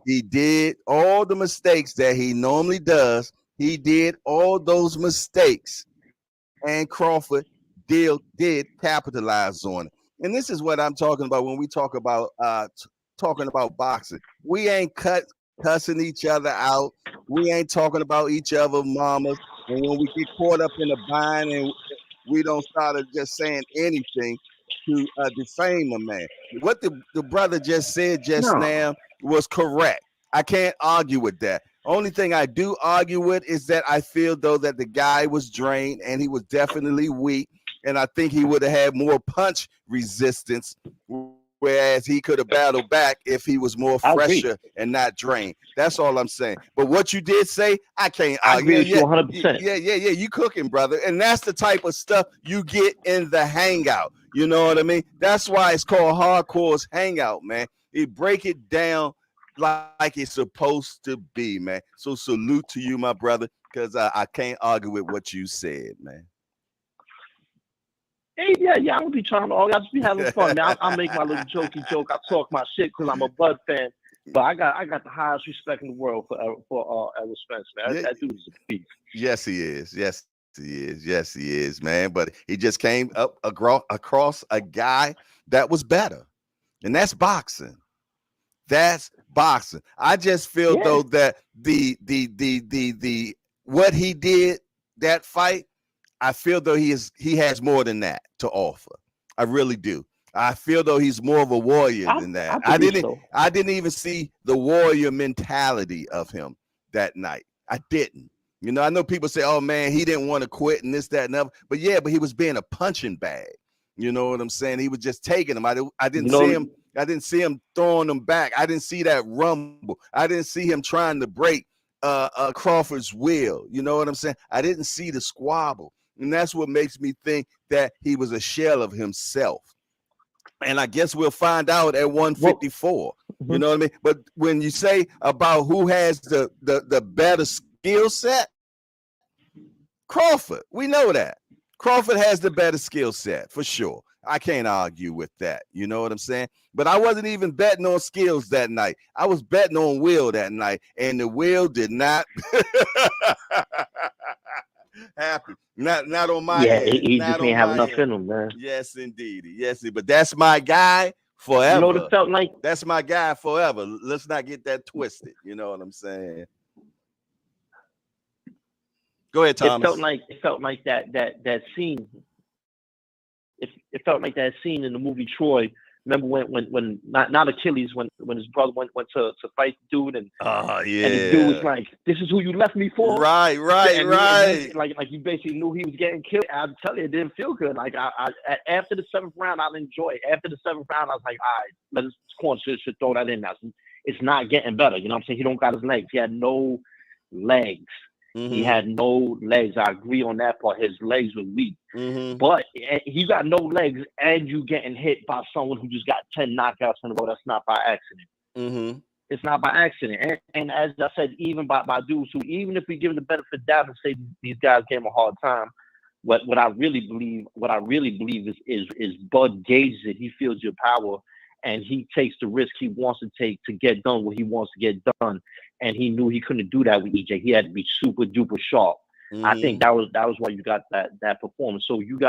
He did all the mistakes that he normally does. He did all those mistakes, and Crawford did capitalize on it. And this is what I'm talking about when we talk about boxing. We ain't cussing each other out. We ain't talking about each other mamas. And when we get caught up in a bind and we don't start just saying anything to defame a man. What the brother just said now was correct. I can't argue with that. Only thing I do argue with is that I feel, though, that the guy was drained and he was definitely weak. And I think he would have had more punch resistance, whereas he could have battled back if he was more fresher and not drained. That's all I'm saying. But what you did say, I can't argue. I agree with you 100%. Yeah. You cooking, brother. And that's the type of stuff you get in the hangout. You know what I mean? That's why it's called Hardcore's Hangout, man. You break it down like it's supposed to be, man. So salute to you, my brother, because I can't argue with what you said, man. Hey, yeah, I don't be trying to argue. I just be having fun, man. I make my little jokey joke. I talk my shit because I'm a Bud fan. But I got the highest respect in the world for Errol Spence, man. That dude is a beast. Yes, he is. Yes, he is, man. But he just came up across a guy that was better, and that's boxing. That's boxing. I just feel though that the what he did that fight, I feel though he has more than that to offer. I really do. I feel though he's more of a warrior than that. I didn't even see the warrior mentality of him that night. I didn't. You know, I know people say, "Oh man, he didn't want to quit and this, that, and other." But yeah, but he was being a punching bag. You know what I'm saying? He was just taking them. I didn't see him. I didn't see him throwing them back. I didn't see that rumble. I didn't see him trying to break Crawford's will. You know what I'm saying? I didn't see the squabble. And that's what makes me think that he was a shell of himself. And I guess we'll find out at 154. You know what I mean? But when you say about who has the better skill set, Crawford, we know that. Crawford has the better skill set for sure. I can't argue with that. You know what I'm saying? But I wasn't even betting on skills that night. I was betting on will that night, and the will did not happen. Not on my end. He just ain't have enough in him, man. Yes, indeed. Yes, but that's my guy forever. You know what it felt like? That's my guy forever. Let's not get that twisted. You know what I'm saying? Go ahead, Thomas. It felt like that scene. It felt like that scene in the movie Troy. Remember when not Achilles, when his brother went to fight the dude, and and the dude was like, "This is who you left me for." Right. Like you basically knew he was getting killed. I'm telling you, it didn't feel good. Like after the 7th round, I'll enjoy it. After the 7th round, I was like, all right, let's corner should throw that in now. It's not getting better. You know what I'm saying? He don't got his legs. He had no legs. Mm-hmm. He had no legs. I agree on that part. His legs were weak. Mm-hmm. But he got no legs, and you getting hit by someone who just got 10 knockouts in a row. That's not by accident. Mm-hmm. It's not by accident. And as I said, even by dudes who, even if we give them the benefit of the doubt and say these guys gave him a hard time, what I really believe is Bud gauges it. He feels your power, and he takes the risk he wants to take to get done what he wants to get done. And he knew he couldn't do that with EJ. He had to be super duper sharp. I think that was why you got that performance. So you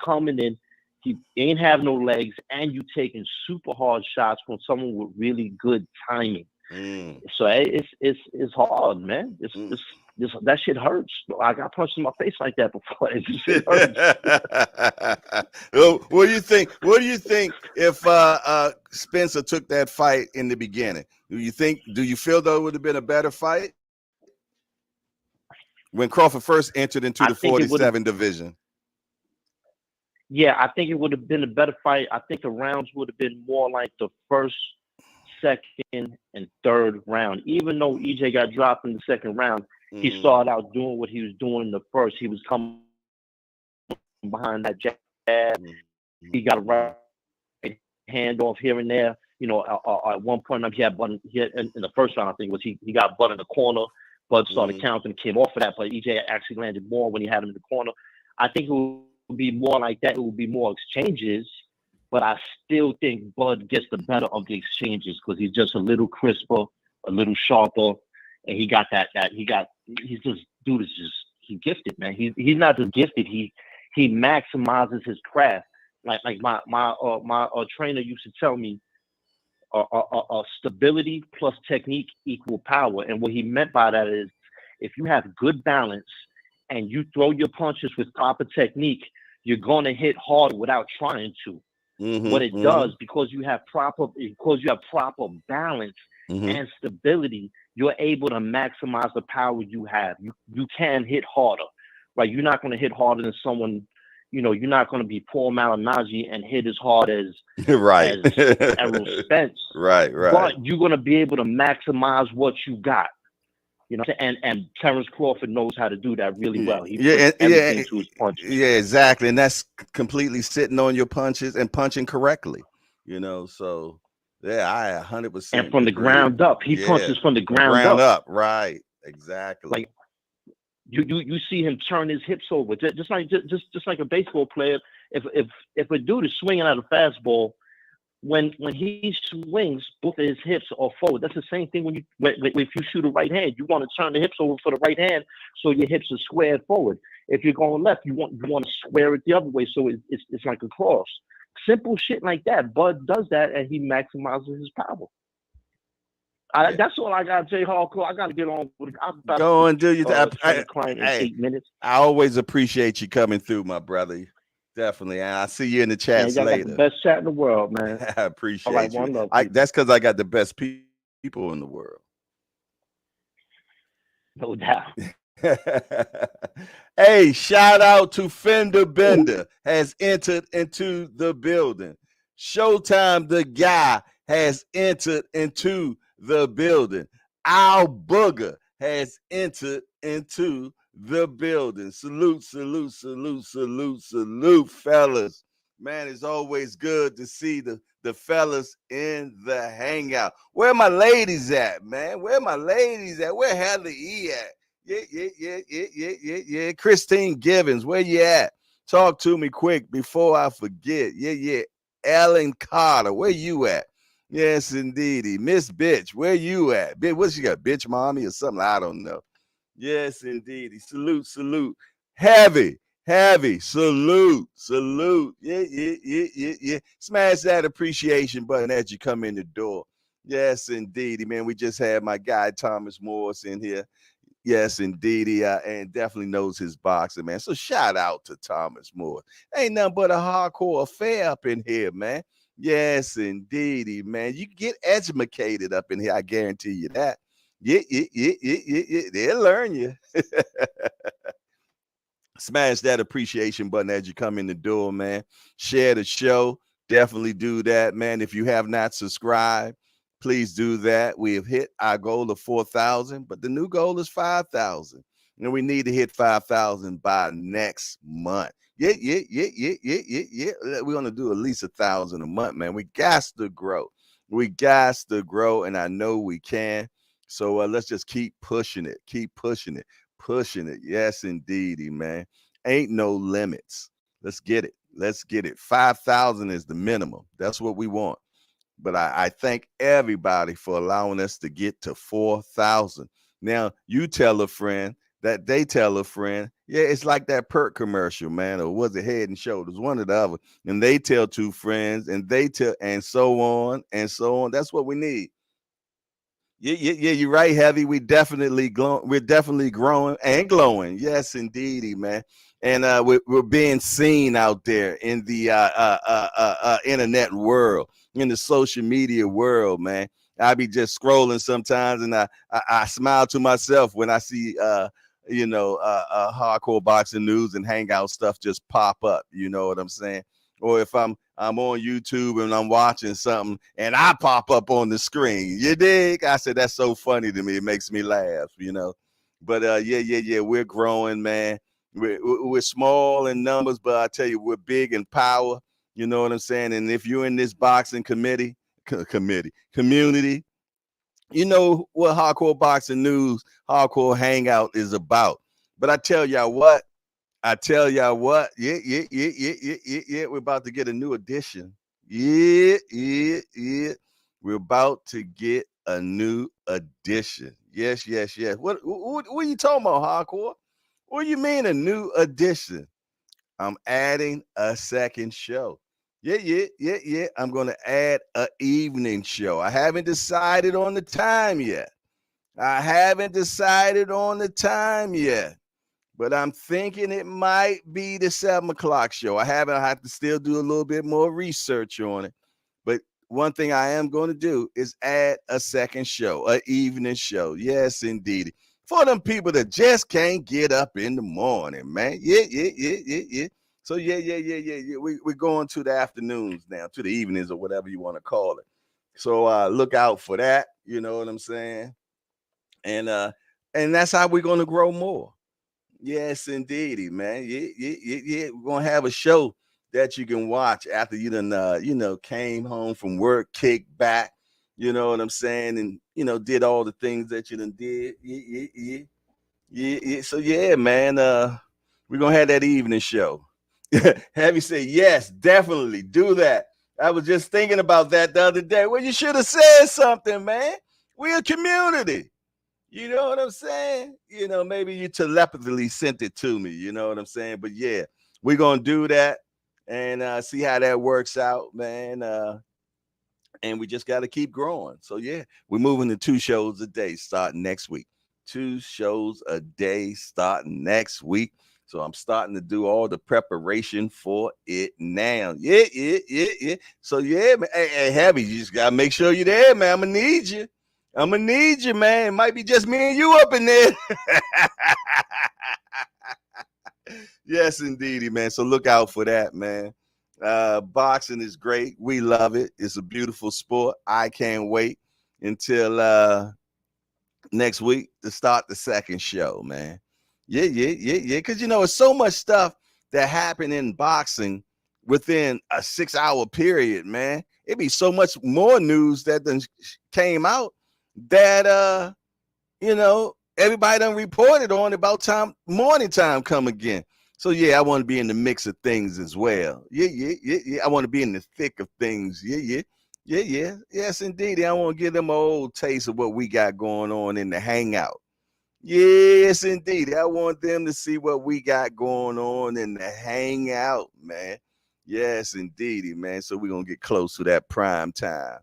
coming in, he ain't have no legs, and you taking super hard shots from someone with really good timing. So it's hard, man. That shit hurts. I got punched in my face like that before. It shit hurts. What do you think? What do you think if Spencer took that fight in the beginning? Do you feel though it would have been a better fight when Crawford first entered into the 47 division? Yeah, I think it would have been a better fight. I think the rounds would have been more like the first, second, and third round. Even though EJ got dropped in the second round, he started out doing what he was doing in the first. He was coming behind that jab. He got a right hand off here and there. You know, at one point he had Bud. In the first round, I think he got Bud in the corner. Bud started counting, came off of that, but EJ actually landed more when he had him in the corner. I think it would be more like that. It would be more exchanges, but I still think Bud gets the better of the exchanges because he's just a little crisper, a little sharper, and he got that. He's just dude is just he's gifted, man. He's not just gifted. He maximizes his craft. Like my trainer used to tell me, stability plus technique equal power. And what he meant by that is if you have good balance and you throw your punches with proper technique, you're going to hit hard without trying to. What it does, because you have proper balance and stability, you're able to maximize the power you have. You can hit harder, right? You're not going to hit harder than someone. You know, you're not going to be Paul Malignaggi and hit as hard as right as Errol Spence. Right. But you're going to be able to maximize what you got. You know, and Terrence Crawford knows how to do that really well. He puts everything to his punches. Yeah, exactly. And that's completely sitting on your punches and punching correctly. You know, so yeah, I 100%. And from the ground up, he punches from the ground up. Right, exactly. Like you see him turn his hips over, just like a baseball player. If a dude is swinging at a fastball, when he swings, both of his hips are forward. That's the same thing if you shoot a right hand, you want to turn the hips over for the right hand so your hips are squared forward. If you're going left, you want to square it the other way so it's like a cross. Simple shit like that. Bud does that and he maximizes his power. That's all I got, Jay Hardcore. I got to get on with it. I'm about go and do your client in 8 minutes. I always appreciate you coming through, my brother. Definitely. And I'll see you in the chats later. Got the best chat in the world, man. I appreciate right, you. That's because I got the best people in the world. No doubt. Hey, shout out to Fender Bender has entered into the building. Showtime the guy has entered into the building. Al Booger has entered into the building. Salute, fellas. Man, it's always good to see the fellas in the hangout. Where my ladies at, man? Where my ladies at? Where Heather E at? Yeah. Christine Givens, where you at? Talk to me quick before I forget. Yeah. Ellen Carter, where you at? Yes, indeedy. Miss Bitch, where you at? What she got? Bitch mommy or something? I don't know. Yes, indeedy. Salute. Heavy. Salute. Yeah. Smash that appreciation button as you come in the door. Yes, indeedy, man. We just had my guy Thomas Morris in here. Yes, indeedy, and definitely knows his boxing, man. So shout out to Thomas Morris. Ain't nothing but a hardcore affair up in here, man. Yes, indeedy, man. You get educated up in here. I guarantee you that. Yeah. They'll learn you. Smash that appreciation button as you come in the door, man. Share the show. Definitely do that, man. If you have not subscribed, please do that. We have hit our goal of 4,000, but the new goal is 5,000. And we need to hit 5,000 by next month. Yeah. We're going to do at least 1,000 a month, man. We got to grow. And I know we can. So let's just keep pushing it. Yes, indeedy, man. Ain't no limits. Let's get it. Let's get it. 5,000 is the minimum. That's what we want. But I thank everybody for allowing us to get to 4,000. Now, you tell a friend that they tell a friend. Yeah, it's like that perk commercial, man, or was it Head and Shoulders, one or the other. And they tell two friends, and they tell, and so on and so on. That's what we need. Yeah, you're right, Heavy. We're definitely growing and glowing. Yes, indeedy, man. And we're being seen out there in the internet world, in the social media world, man. I be just scrolling sometimes, and I smile to myself when I see hardcore boxing news and hangout stuff just pop up. You know what I'm saying? Or if I'm on YouTube and I'm watching something and I pop up on the screen. You dig? I said, that's so funny to me. It makes me laugh, you know. But yeah, we're growing, man. We're small in numbers, but I tell you, we're big in power. You know what I'm saying? And if you're in this boxing community, you know what Hardcore Boxing News, Hardcore Hangout is about. But I tell y'all what, yeah. We're about to get a new edition. Yeah. We're about to get a new edition. Yes. What are you talking about, Hardcore? What do you mean a new edition? I'm adding a second show. Yeah. I'm going to add an evening show. I haven't decided on the time yet. But I'm thinking it might be the 7 o'clock show. I have to still do a little bit more research on it. But one thing I am going to do is add a second show, an evening show. Yes, indeed. For them people that just can't get up in the morning, man. Yeah. So yeah. We're going to the afternoons now, to the evenings or whatever you want to call it. So look out for that. You know what I'm saying? And that's how we're going to grow more. Yes, indeedy, man. Yeah. We're gonna have a show that you can watch after you done, came home from work, kicked back. You know what I'm saying, and did all the things that you done did. Yeah. So yeah, man. We're gonna have that evening show. Have you say yes, definitely do that. I was just thinking about that the other day. Well, you should have said something, man. We're a community. You know what I'm saying? Maybe you telepathically sent it to me. You know what I'm saying? But yeah, we're going to do that and see how that works out, man. And we just got to keep growing. So yeah, we're moving to 2 shows a day starting next week. 2 shows a day starting next week. So I'm starting to do all the preparation for it now. Yeah. So yeah, man. Hey, Heavy, you just got to make sure you're there, man. I'm going to need you. Man. It might be just me and you up in there. Yes, indeedy, man. So look out for that, man. Boxing is great. We love it. It's a beautiful sport. I can't wait until next week to start the second show, man. Yeah. Because, it's so much stuff that happened in boxing within a 6-hour period, man. It'd be so much more news that then came out that everybody done reported on about morning time come again. So yeah, I want to be in the mix of things as well. Yeah. I want to be in the thick of things. Yeah. Yes, indeed. I want to give them an old taste of what we got going on in the hangout. Yes, indeed. I want them to see what we got going on in the hangout, man. Yes, indeedy, man. So we're gonna get close to that prime time.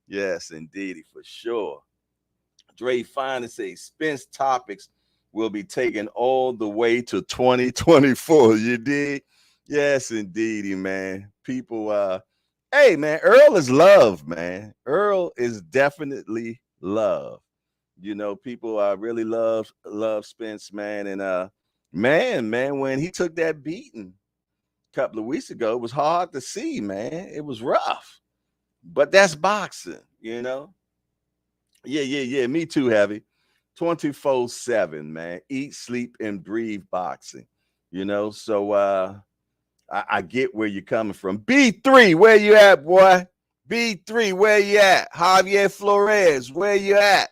Yes, indeedy, for sure. Dre Fine say Spence topics will be taken all the way to 2024. You dig? Yes, indeedy, man. People, hey, man, Earl is love, man. Earl is definitely love. People really love Spence, man. And man, when he took that beating a couple of weeks ago, it was hard to see, man. It was rough. But that's boxing, Yeah. Me too, Heavy. 24/7, man. Eat, sleep, and breathe boxing. So I get where you're coming from. B3, where you at, boy? B3, where you at? Javier Flores, where you at?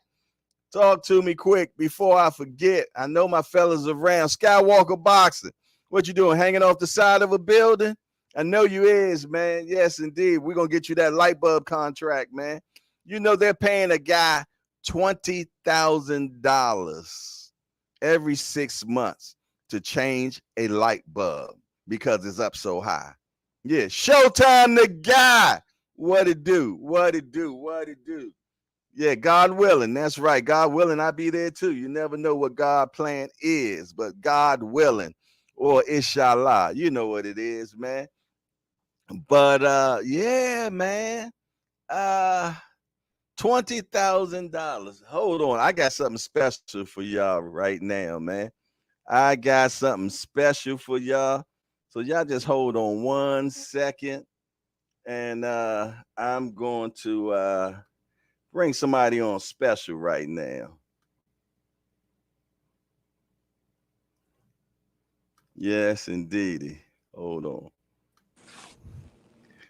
Talk to me quick before I forget. I know my fellas around. Skywalker Boxing. What you doing? Hanging off the side of a building? I know you is, man. Yes, indeed. We're gonna get you that light bulb contract, man. You know they're paying a guy $20,000 every 6 months to change a light bulb because it's up so high. Yeah, Showtime the guy. What it do? What it do? What it do? Yeah, God willing. That's right. God willing, I'll be there too. You never know what God plan is, but God willing or inshallah, you know what it is, man. But yeah, man. Uh $20,000. Hold on. I got something special for y'all right now, man. I got something special for y'all. So y'all just hold on 1 second. And I'm going to bring somebody on special right now. Yes, indeedy. Hold on.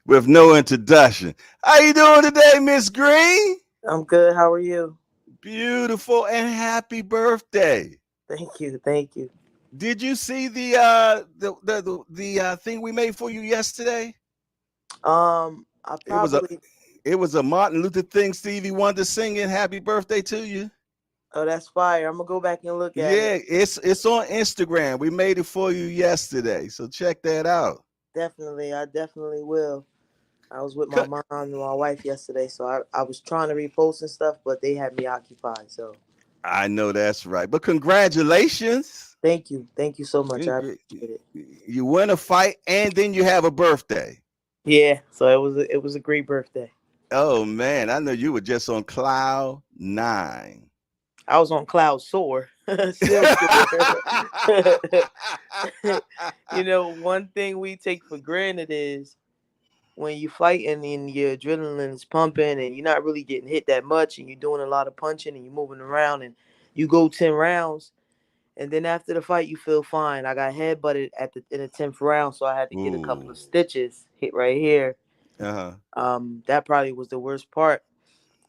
With no introduction. How you doing today, Miss Green? I'm good. How are you? Beautiful and happy birthday. Thank you. Thank you. Did you see the thing we made for you yesterday? I It was a probably. it was a Martin Luther King Stevie Wonder singing happy birthday to you. Oh, that's fire. I'm gonna go back and look at it. Yeah, it's on Instagram. We made it for you yesterday. So check that out. Definitely. I definitely will. I was with my mom and my wife yesterday, so I was trying to repost and stuff, but they had me occupied. So I know that's right. But congratulations. thank you. Thank you so much. I You, appreciate it. you win a fight and then you have a birthday. Yeah. So it was a great birthday. Oh man, I know you were just on cloud nine. I was on cloud sore. Still sore. One thing we take for granted is when you fighting and your adrenaline is pumping and you're not really getting hit that much and you're doing a lot of punching and you're moving around and you go 10 rounds and then after the fight you feel fine. I got headbutted in the 10th round, so I had to get a couple Ooh. of stitches hit right here. Uh-huh. That probably was the worst part.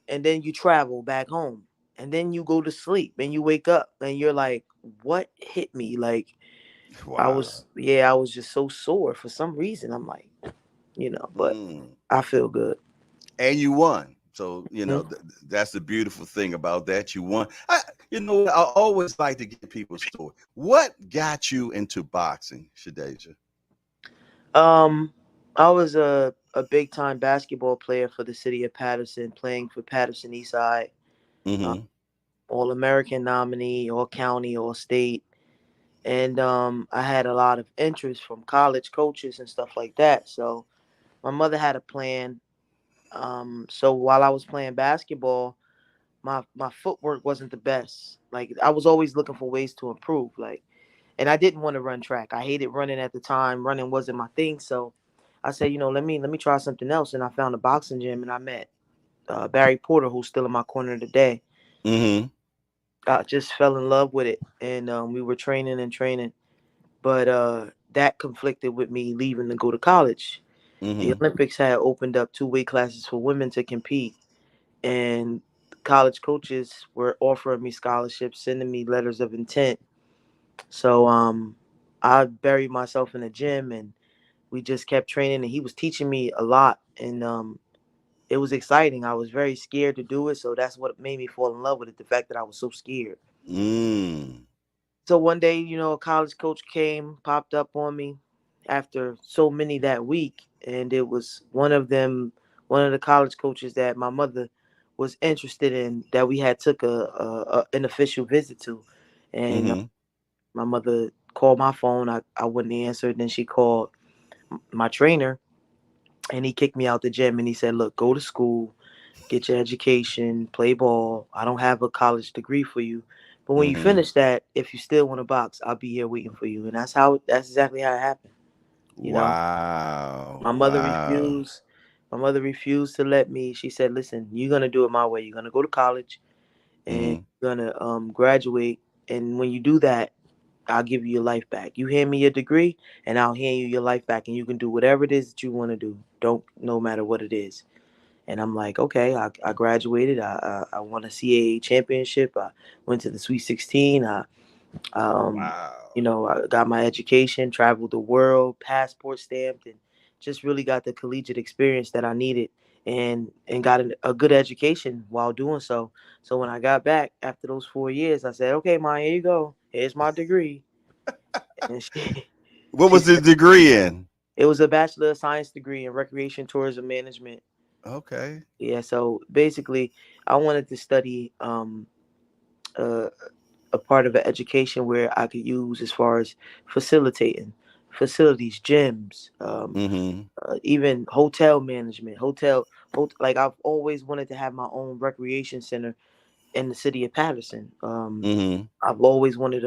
And then you travel back home and then you go to sleep and you wake up and you're like, what hit me? Like Wow. I was just so sore for some reason. I'm like, but I feel good. And you won. So, Mm-hmm. that's the beautiful thing about that. You won. I always like to get people's story. What got you into boxing, Shadeja? I was a big time basketball player for the city of Patterson, playing for Patterson Eastside, uh, Mm-hmm. All American nominee, All County, All State, and I had a lot of interest from college coaches and stuff like that. So my mother had a plan. So while I was playing basketball, my footwork wasn't the best. Like I was always looking for ways to improve. Like, and I didn't want to run track. I hated running at the time. Running wasn't my thing. So I said, let me try something else. And I found a boxing gym, and I met Barry Porter, who's still in my corner today. Mm-hmm. I just fell in love with it, and we were training and training, but that conflicted with me leaving to go to college. The Mm-hmm. Olympics had opened up 2 weight classes for women to compete, and college coaches were offering me scholarships, sending me letters of intent. So I buried myself in the gym, and we just kept training, and he was teaching me a lot, and it was exciting. I was very scared to do it, so that's what made me fall in love with it, the fact that I was so scared. Mm. So one day, a college coach popped up on me after so many that week, and it was one of the college coaches that my mother was interested in, that we had took an official visit to, and Mm-hmm. my mother called my phone. I wouldn't answer. Then she called my trainer, and he kicked me out the gym, and he said, "Look, go to school, get your education, play ball. I don't have a college degree for you, but when you Mm-hmm. finish that, if you still want to box, I'll be here waiting for you." And that's exactly how it happened. You know, Wow. my mother Wow. refused. My mother refused to let me. She said, "Listen, you're gonna do it my way. You're gonna go to college, and Mm-hmm. you're gonna graduate. And when you do that, I'll give you your life back. You hand me your degree, and I'll hand you your life back, and you can do whatever it is that you want to do. Don't no matter what it is." And I'm like, okay, I graduated. I won a CAA championship. I went to the Sweet 16. I Wow. I got my education, traveled the world, passport stamped, and just really got the collegiate experience that I needed, and got a good education while doing so. So when I got back after those 4 years, I said, "Okay, Ma, here you go. Here's my degree." And she, What she was the said degree in? it was a Bachelor of Science degree in Recreation Tourism Management. Okay. Yeah, so basically, I wanted to study uh, a part of an education where I could use as far as facilitating facilities, gyms, Mm-hmm. even hotel management, like I've always wanted to have my own recreation center in the city of Patterson. Mm-hmm. I've always wanted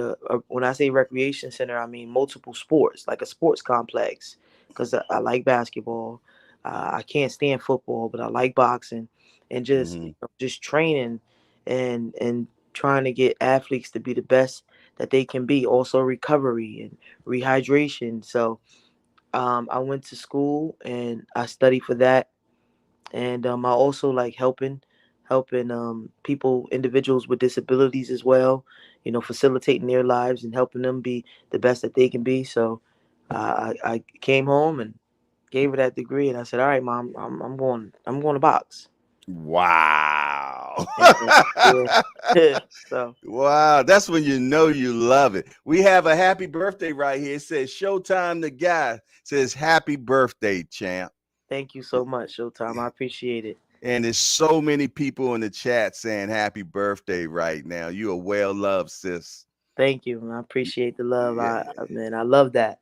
when I say recreation center, I mean multiple sports, like a sports complex, because I like basketball. I can't stand football, but I like boxing, and just Mm-hmm. just training and trying to get athletes to be the best that they can be. Also recovery and rehydration. So I went to school and I studied for that, and I also like helping people, individuals with disabilities as well, facilitating their lives and helping them be the best that they can be. So I came home and gave her that degree, and I said, all right, Mom, I'm going to box. Wow. And yeah. So Wow. That's when you know you love it. We have a happy birthday right here. It says Showtime the guy says happy birthday, champ. thank you so much, Showtime. I appreciate it. And there's so many people in the chat saying happy birthday right now. You are well loved, sis. Thank you. I appreciate the love. Yeah. Man, I love that.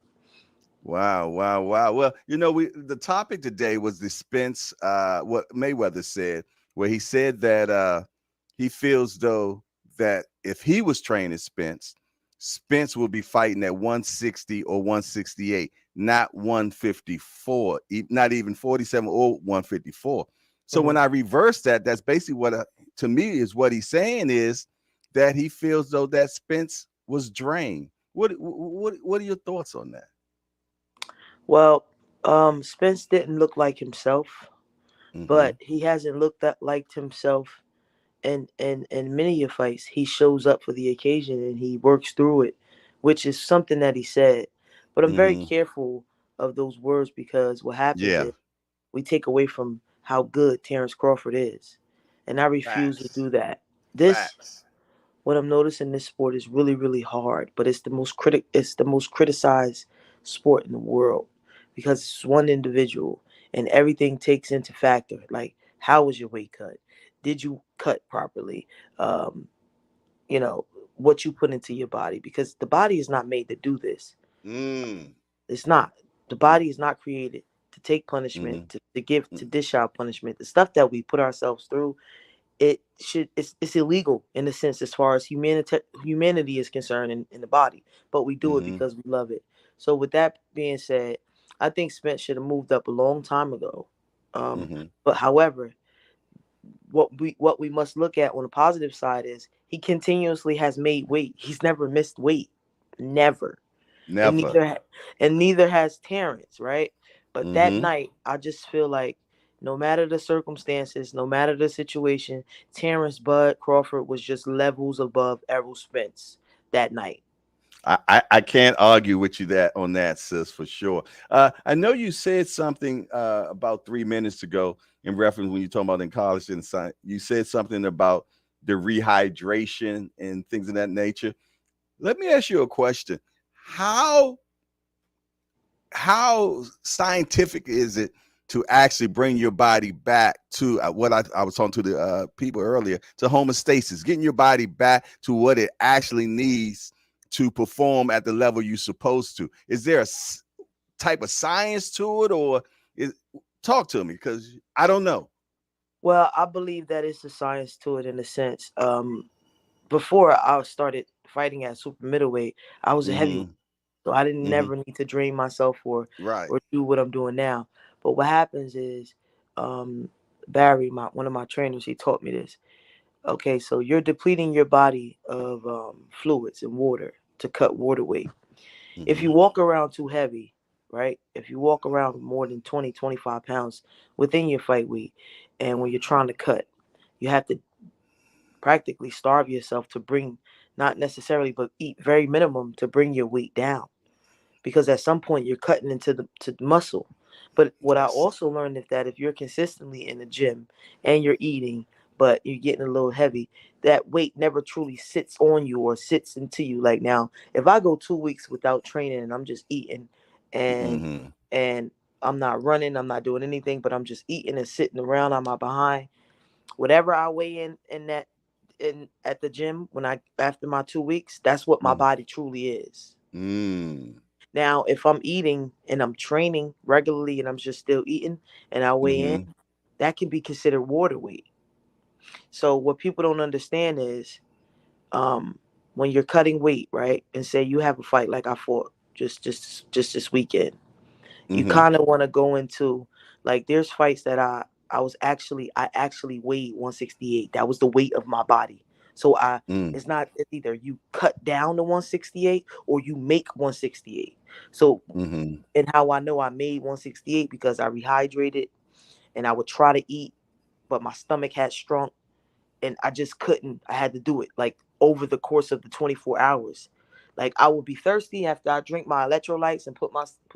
Wow, wow, wow. Well, the topic today was the Spence, what Mayweather said, where he said that he feels though that if he was training Spence, Spence would be fighting at 160 or 168, not 154, not even 47 or 154. So Hmm. when I reverse that, that's basically what to me is what he's saying is that he feels though that Spence was drained. What are your thoughts on that? Well, Spence didn't look like himself, Mm-hmm. but he hasn't looked that like himself. And many of fights, he shows up for the occasion and he works through it, which is something that he said. But I'm very Mm-hmm. careful of those words because what happens Yeah. is we take away from how good Terrence Crawford is, and I refuse to Facts. do that. This Facts. what I'm noticing, this sport is really, really hard, but it's the most criticized sport in the world because it's one individual and everything takes into factor. Like, how was your weight cut? Did you cut properly? Um, you know, what you put into your body, because the body is not made to do this. Mm. It's not. The body is not created to take punishment, Mm-hmm. to dish out punishment. The stuff that we put ourselves through, it's illegal in a sense as far as humanity is concerned in the body, but we do it Mm-hmm. because we love it. So with that being said, I think Spence should have moved up a long time ago. Mm-hmm. But however, what we must look at on the positive side is he continuously has made weight. He's never missed weight, never, and Never. neither has Terrence, right? But that Mm-hmm. night, I just feel like no matter the circumstances, no matter the situation, Terrence Bud Crawford was just levels above Errol Spence that night. I can't argue with you that on that, sis, for sure. I know you said something about 3 minutes ago in reference when you talking about in college and science. You said something about the rehydration and things of that nature. Let me ask you a question. How how scientific is it to actually bring your body back to what I was talking to the people earlier, to homeostasis, getting your body back to what it actually needs to perform at the level you're supposed to? Is there a type of science to it, or talk to me because I don't know. Well, I believe that it's a science to it in a sense. Before I started fighting at super middleweight, I was a heavyweight. Mm-hmm. So I didn't Mm-hmm. never need to drain myself Right. or do what I'm doing now. But what happens is, um, Barry, one of my trainers, he taught me this. Okay, so you're depleting your body of fluids and water to cut water weight. If Mm-hmm. you walk around too heavy, right? If you walk around more than 20, 25 pounds within your fight weight, and when you're trying to cut, you have to practically starve yourself to bring not necessarily, but eat very minimum to bring your weight down. Because at some point you're cutting into the muscle. But what I Yes. also learned is that if you're consistently in the gym and you're eating, but you're getting a little heavy, that weight never truly sits on you or sits into you. Like now, if I go 2 weeks without training and I'm just eating and Mm-hmm. and I'm not running, I'm not doing anything, but I'm just eating and sitting around on my behind, whatever I weigh in that in at the gym when I after my 2 weeks, that's what my body truly is. Mm. Now, if I'm eating and I'm training regularly and I'm just still eating and I weigh in, Mm-hmm. that can be considered water weight. So what people don't understand is when you're cutting weight, right? And say you have a fight like I fought just this weekend, you Mm-hmm. kind of want to go into like there's fights that I actually weighed 168. That was the weight of my body. So Mm. it's not, it's either you cut down to 168 or you make 168. So Mm-hmm. and how I know I made 168 because I rehydrated and I would try to eat, but my stomach had shrunk and I just couldn't. I had to do it like over the course of the 24 hours. Like I would be thirsty after I drink my electrolytes and put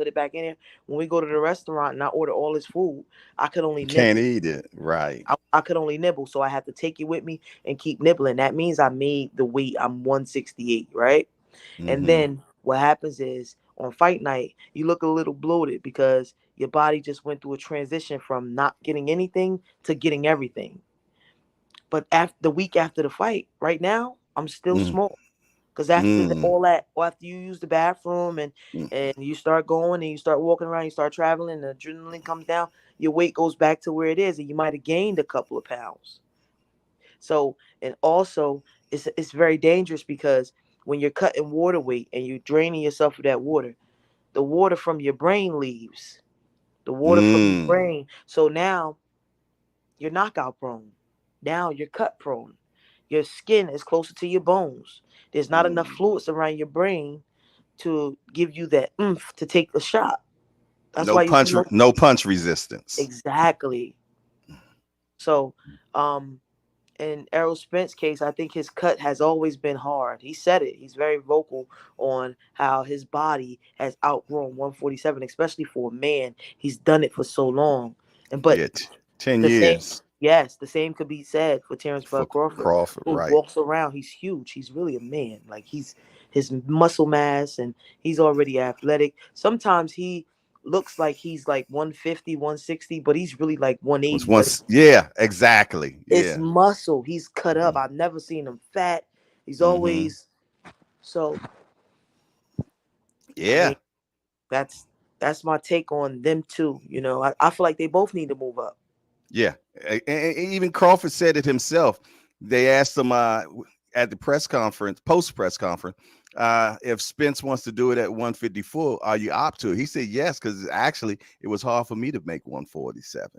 it back in there. When we go to the restaurant and I order all this food, I could only You can't nibble. eat it. Right. I could only nibble, so I had to take it with me and keep nibbling. That means I made the weight. I'm 168, right? And Mm-hmm. then what happens is on fight night, you look a little bloated because your body just went through a transition from not getting anything to getting everything. But after the week after the fight, right now, I'm still Mm. small. Because after Mm. all that, or after you use the bathroom Mm. and you start going and you start walking around, you start traveling, the adrenaline comes down, your weight goes back to where it is, and you might have gained a couple of pounds. So, and also, it's very dangerous because when you're cutting water weight and you're draining yourself of that water, the water from your brain leaves. The water from your Mm. brain. So now you're knockout prone. Now you're cut prone. Your skin is closer to your bones. There's not enough Mm. fluids around your brain to give you that oomph to take the shot. That's No why you see punch. most No punch resistance. exactly. So, in Errol Spence's case, I think his cut has always been hard. He said it. He's very vocal on how his body has outgrown 147, especially for a man. He's done it for so long. And but Yeah. 10 the same, years yes, the same could be said for Terrence for Bud Crawford, Crawford. who Right. walks around. He's huge. He's really a man. Like he's his muscle mass and he's already athletic. Sometimes he looks like he's like 150, 160, but he's really like Was 180. But once. Yeah. Exactly. it's Yeah. muscle. He's cut up. Mm-hmm. I've never seen him fat. He's Mm-hmm. always so. I Yeah. mean, that's that's my take on them too. I feel like they both need to move up. Yeah, and even Crawford said it himself. They asked him at the press conference, post press conference, if Spence wants to do it at 154, are you up to it? He said yes, because actually it was hard for me to make 147.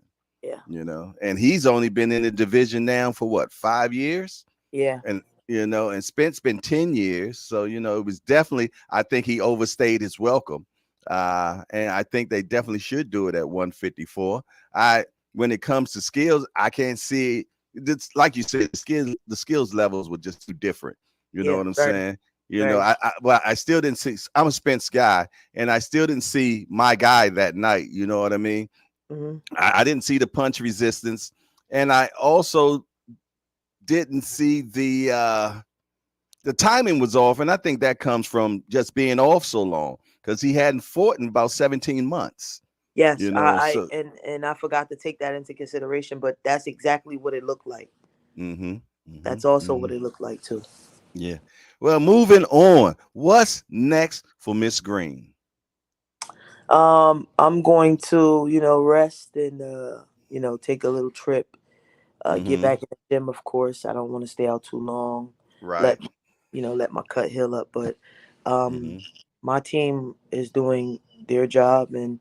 Yeah, And he's only been in the division now for what, 5 years? yeah, And and Spence been 10 years. So, it was definitely, I think he overstayed his welcome. And I think they definitely should do it at 154. When it comes to skills, I can't see it's like you said, the skills levels were just too different. You know yeah. what I'm Very, saying? very. I still didn't see. I'm a Spence guy, and I still didn't see my guy that night. You know what I mean? Hmm. I didn't see the punch resistance, and I also didn't see the timing was off, and I think that comes from just being off so long because he hadn't fought in about 17 months. Yes, So and I forgot to take that into consideration, but that's exactly what it looked like. mm-hmm, mm-hmm, That's also mm-hmm. what it looked like too. Yeah. Well, moving on. What's next for Miss Green? I'm going to, rest and take a little trip. Get Mm-hmm. back in the gym, of course. I don't want to stay out too long. Right. Let let my cut heal up. But um, Mm-hmm. my team is doing their job and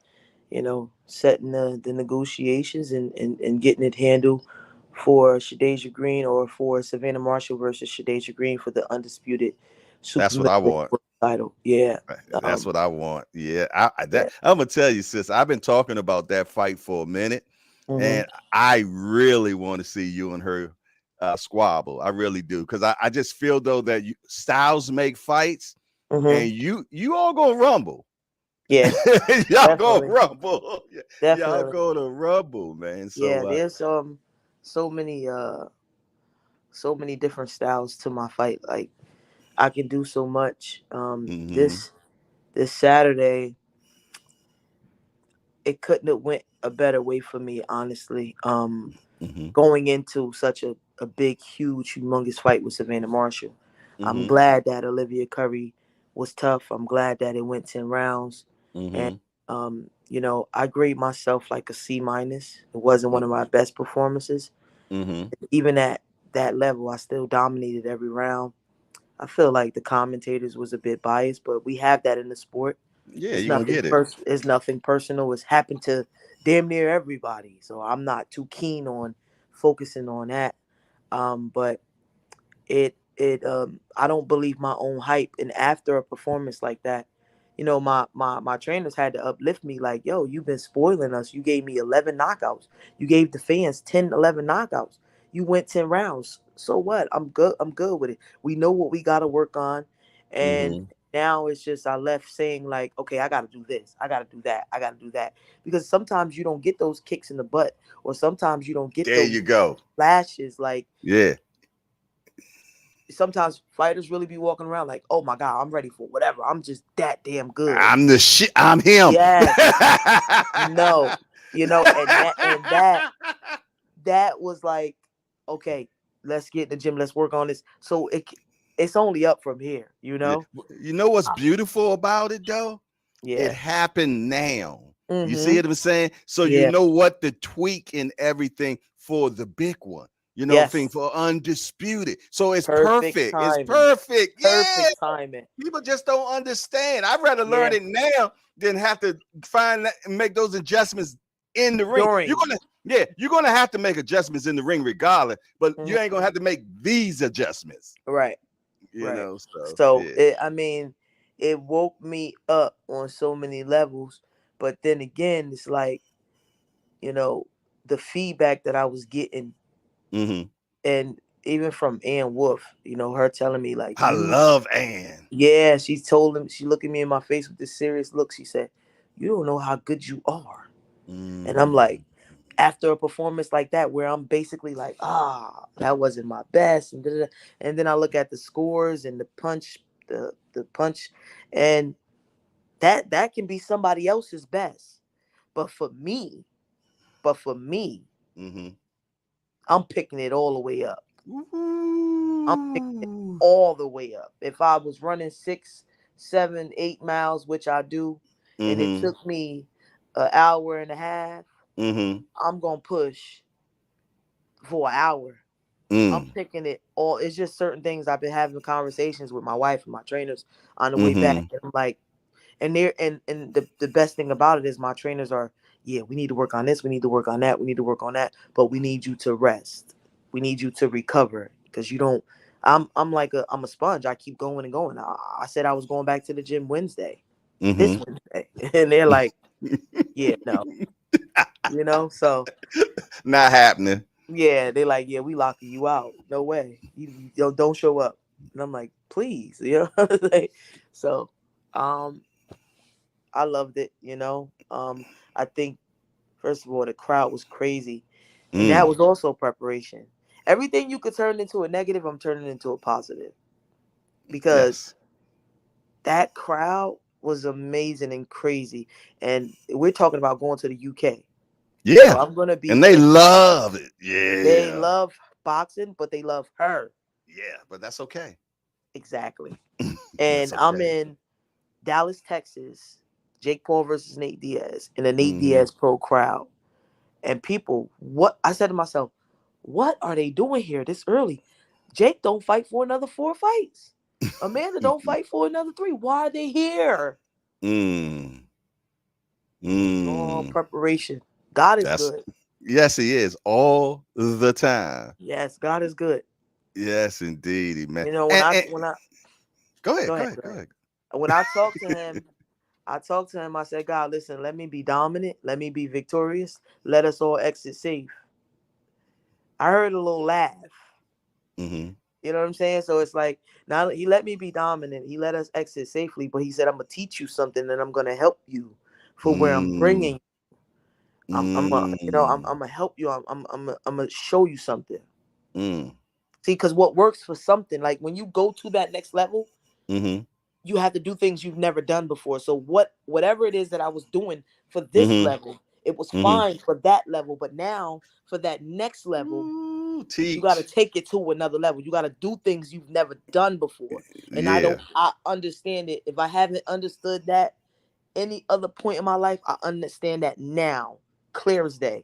setting the negotiations and getting it handled for Shadeja Green or for Savannah Marshall versus Shadeja Green for the undisputed super That's what I middleweight want. title. Yeah. That's what I want. Yeah. Yeah. I'm gonna tell you, sis. I've been talking about that fight for a minute, Hmm. and I really want to see you and her squabble. I really do, because I just feel though that styles make fights, and you all gonna rumble. Yeah, Y'all gonna definitely, rumble. Y'all definitely. gonna rumble, man. Yeah, So there's so many different styles to my fight. Like I can do so much. mm-hmm, This Saturday, it couldn't have went a better way for me, honestly. mm-hmm, Going into such a big, huge, humongous fight with Savannah Marshall. I'm mm-hmm, glad that Olivia Curry was tough. I'm glad that it went 10 rounds. And mm-hmm, I grade myself like a C minus. It wasn't one of my best performances. mm-hmm. Even at that level, I still dominated every round. I feel like the commentators was a bit biased, but we have that in the sport. Yeah, you're gonna get it. It's nothing personal. It's happened to damn near everybody. So I'm not too keen on focusing on that. But I don't believe my own hype. And after a performance like that, my trainers had to uplift me like, yo, you've been spoiling us. You gave me 11 knockouts. You gave the fans 10, 11 knockouts. You went 10 rounds. So what? I'm good. I'm good with it. We know what we got to work on. And Mm-hmm. now it's just I left saying like, okay, I got to do this. I got to do that. I got to do that. Because sometimes you don't get those kicks in the butt, or sometimes you don't get There those you go. flashes. Like Yeah. sometimes fighters really be walking around like, oh my God, I'm ready for whatever. I'm just that damn good. I'm the shit. I'm him. Yes. No. And that was like, okay, let's get in the gym. Let's work on this. So it's only up from here, Yeah. You know what's beautiful about it though? It Yeah. happened now. You see Mm-hmm. what I'm saying? So you Yeah. know what to tweak and everything for the big one. Thing Yes. for undisputed. So it's Perfect perfect. It's timing. perfect. Yeah. Perfect timing. People just don't understand. I'd rather learn Yeah. it now than have to find that and make those adjustments in the ring. During. You're gonna have to make adjustments in the ring regardless, but you Mhm. ain't gonna have to make these adjustments. Right. Right. So So yeah. it woke me up on so many levels. But then again, it's like, the feedback that I was getting, Mm-hmm. and even from Ann Wolf, her telling me like, I love Ann. yeah, she told him, she looked at me in my face with this serious look. She said, you don't know how good you are. And I'm Mm. like, after a performance like that, where I'm basically like, that wasn't my best. And, da-da-da. And then I look at the scores and the punch, and that can be somebody else's best. But for me, Mm-hmm. I'm picking it all the way up. I'm picking it Ooh. all the way up. If I was running 6, 7, 8 miles, which I do, and it Mm-hmm. took me an hour and a half, Mm-hmm. I'm gonna push for an hour. I'm Mm. picking it all. It's just certain things I've been having conversations with my wife and my trainers on the way back. Mm-hmm. And I'm like, and the best thing about it is my trainers are, yeah, we need to work on this, we need to work on that, we need to work on that, but we need you to rest. We need you to recover because you don't. I'm a sponge. I keep going and going. I said I was going back to the gym Wednesday, this Mm-hmm. Wednesday, and they're like, yeah, no, So Not happening. yeah, they're like, yeah, we locking you out. No way, you don't show up. And I'm like, please, like, so, um, I loved it. I think first of all, the crowd was crazy, and that Mm. was also preparation. Everything you could turn into a negative, I'm turning into a positive because Yes. that crowd was amazing and crazy. And we're talking about going to the UK. So Yeah. I'm going to be And they in. love it. They Yeah. love boxing, but they love her. Yeah. But that's okay. Exactly. That's And I'm okay. in Dallas, Texas, Jake Paul versus Nate Diaz in a Nate Mm-hmm. Diaz pro crowd. And people, what I said to myself, what are they doing here this early? Jake don't fight for another 4 fights. Amanda don't fight for another 3. Why are they here? Mm. Oh, Mm. preparation. God is That's good. yes, he is all the time. Yes, God is good. Yes, indeed, man. You know, And when I go ahead, go go ahead, ahead, go go ahead. ahead. When I talked to him, I said, God, listen, let me be dominant, let me be victorious, let us all exit safe. I heard a little laugh. Mm-hmm. You know what I'm saying? So it's like, now he let me be dominant. He let us exit safely, but he said, I'm gonna teach you something and I'm gonna help you for where I'm Mm. bringing. I'm Mm. I'm gonna help you. I'm gonna show you something. Mm. See, because what works for something, like when you go to that next level, Mm-hmm. you have to do things you've never done before. So whatever it is that I was doing for this Mm-hmm. level, it was Mm-hmm. fine for that level. But now for that next level, Ooh, you got to teach. take it to another level. You got to do things you've never done before. And Yeah. I understand it. If I haven't understood that any other point in my life, I understand that now, clear as day.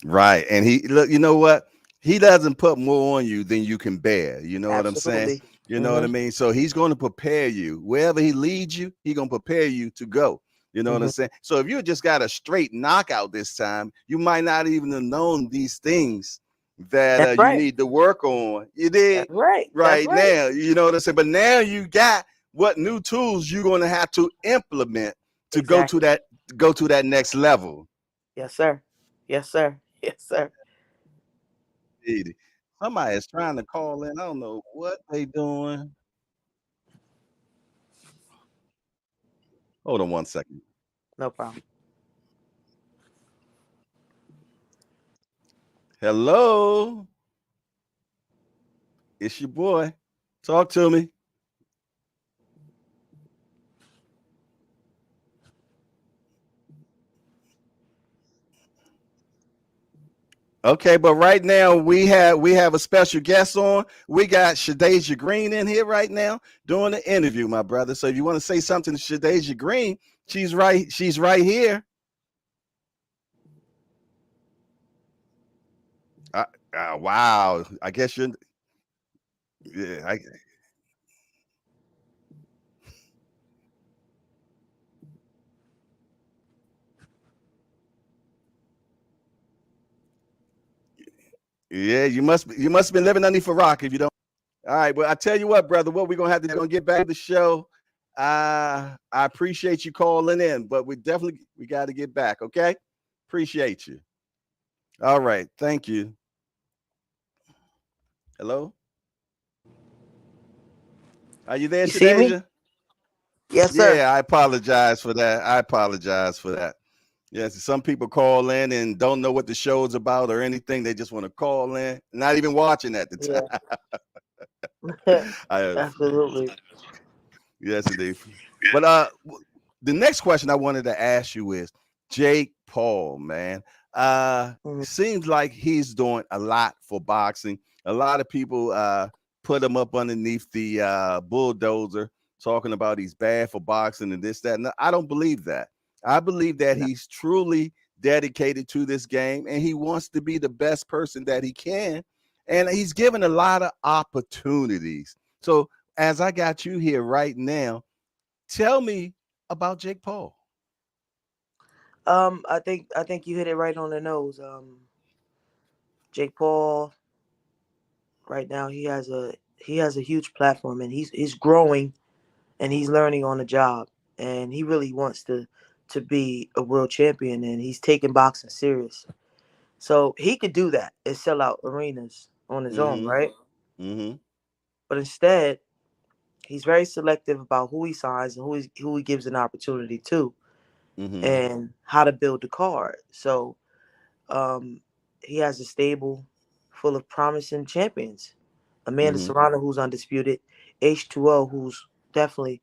Right. And he look, you know what? He doesn't put more on you than you can bear. You know what I'm saying? Absolutely. You know what I Mm-hmm. mean? So he's going to prepare you. Wherever he leads you, he's going to prepare you to go. You know what I'm Mm-hmm. saying? So if you just got a straight knockout this time, you might not even have known these things that That's you right. need to work on. You did That's right. That's right right. now. You know what I'm saying? But now you got what new tools you're going to have to implement to Exactly. go to that next level. Yes, sir. Yes, sir. Yes, sir. Indeed. Somebody is trying to call in. I don't know what they doing. Hold on one second. No problem. Hello, it's your boy. Talk to me. Okay, but right now we have a special guest on. We got Shadeja Green in here right now doing the interview, my brother. So if you want to say something to Shadeja Green, she's right here. Uh, wow. I guess you're yeah, yeah, you must have been living underneath a rock if you don't. All right, well, I tell you what, brother, what we're gonna have to do, gonna get back to the show. I appreciate you calling in, but we got to get back, okay? Appreciate you. All right, thank you. Hello, are you there, You see me? Shadeja? Yes, sir. Yeah, I apologize for that. I apologize for that. Yes, some people call in and don't know what the show's about or anything. They just want to call in, not even watching at the Yeah. time. I, Absolutely. yes, indeed. But the next question I wanted to ask you is Jake Paul, man. Mhm. Seems like he's doing a lot for boxing. A lot of people put him up underneath the bulldozer, talking about he's bad for boxing and this, that. And I don't believe that. I believe that No. he's truly dedicated to this game and he wants to be the best person that he can. And he's given a lot of opportunities. So as I got you here right now, tell me about Jake Paul. I think you hit it right on the nose. Jake Paul right now he has a huge platform and he's growing and he's learning on the job and he really wants to be a world champion and he's taking boxing serious. So he could do that and sell out arenas on his own, Mm-hmm. right? Mm-hmm. But instead, he's very selective about who he signs and who he gives an opportunity to Mm-hmm. and how to build the card. So um, he has a stable full of promising champions. Amanda Mm-hmm. Serrano, who's undisputed, H2O, who's definitely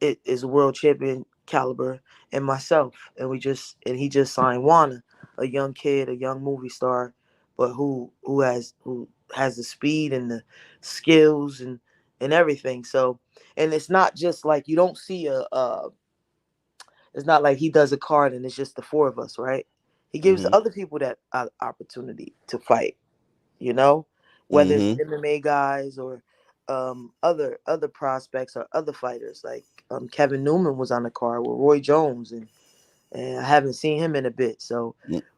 it is a world champion caliber, and myself. And he just signed Wana, a young kid, a young movie star, but who has the speed and the skills and everything. So, and it's not just like you don't see it's not like he does a card and it's just the four of us, right? He gives Mm-hmm. other people that opportunity to fight, you know, whether it's Mm-hmm. MMA guys or other prospects or other fighters. Like Kevin Newman was on the card with Roy Jones, and I haven't seen him in a bit. So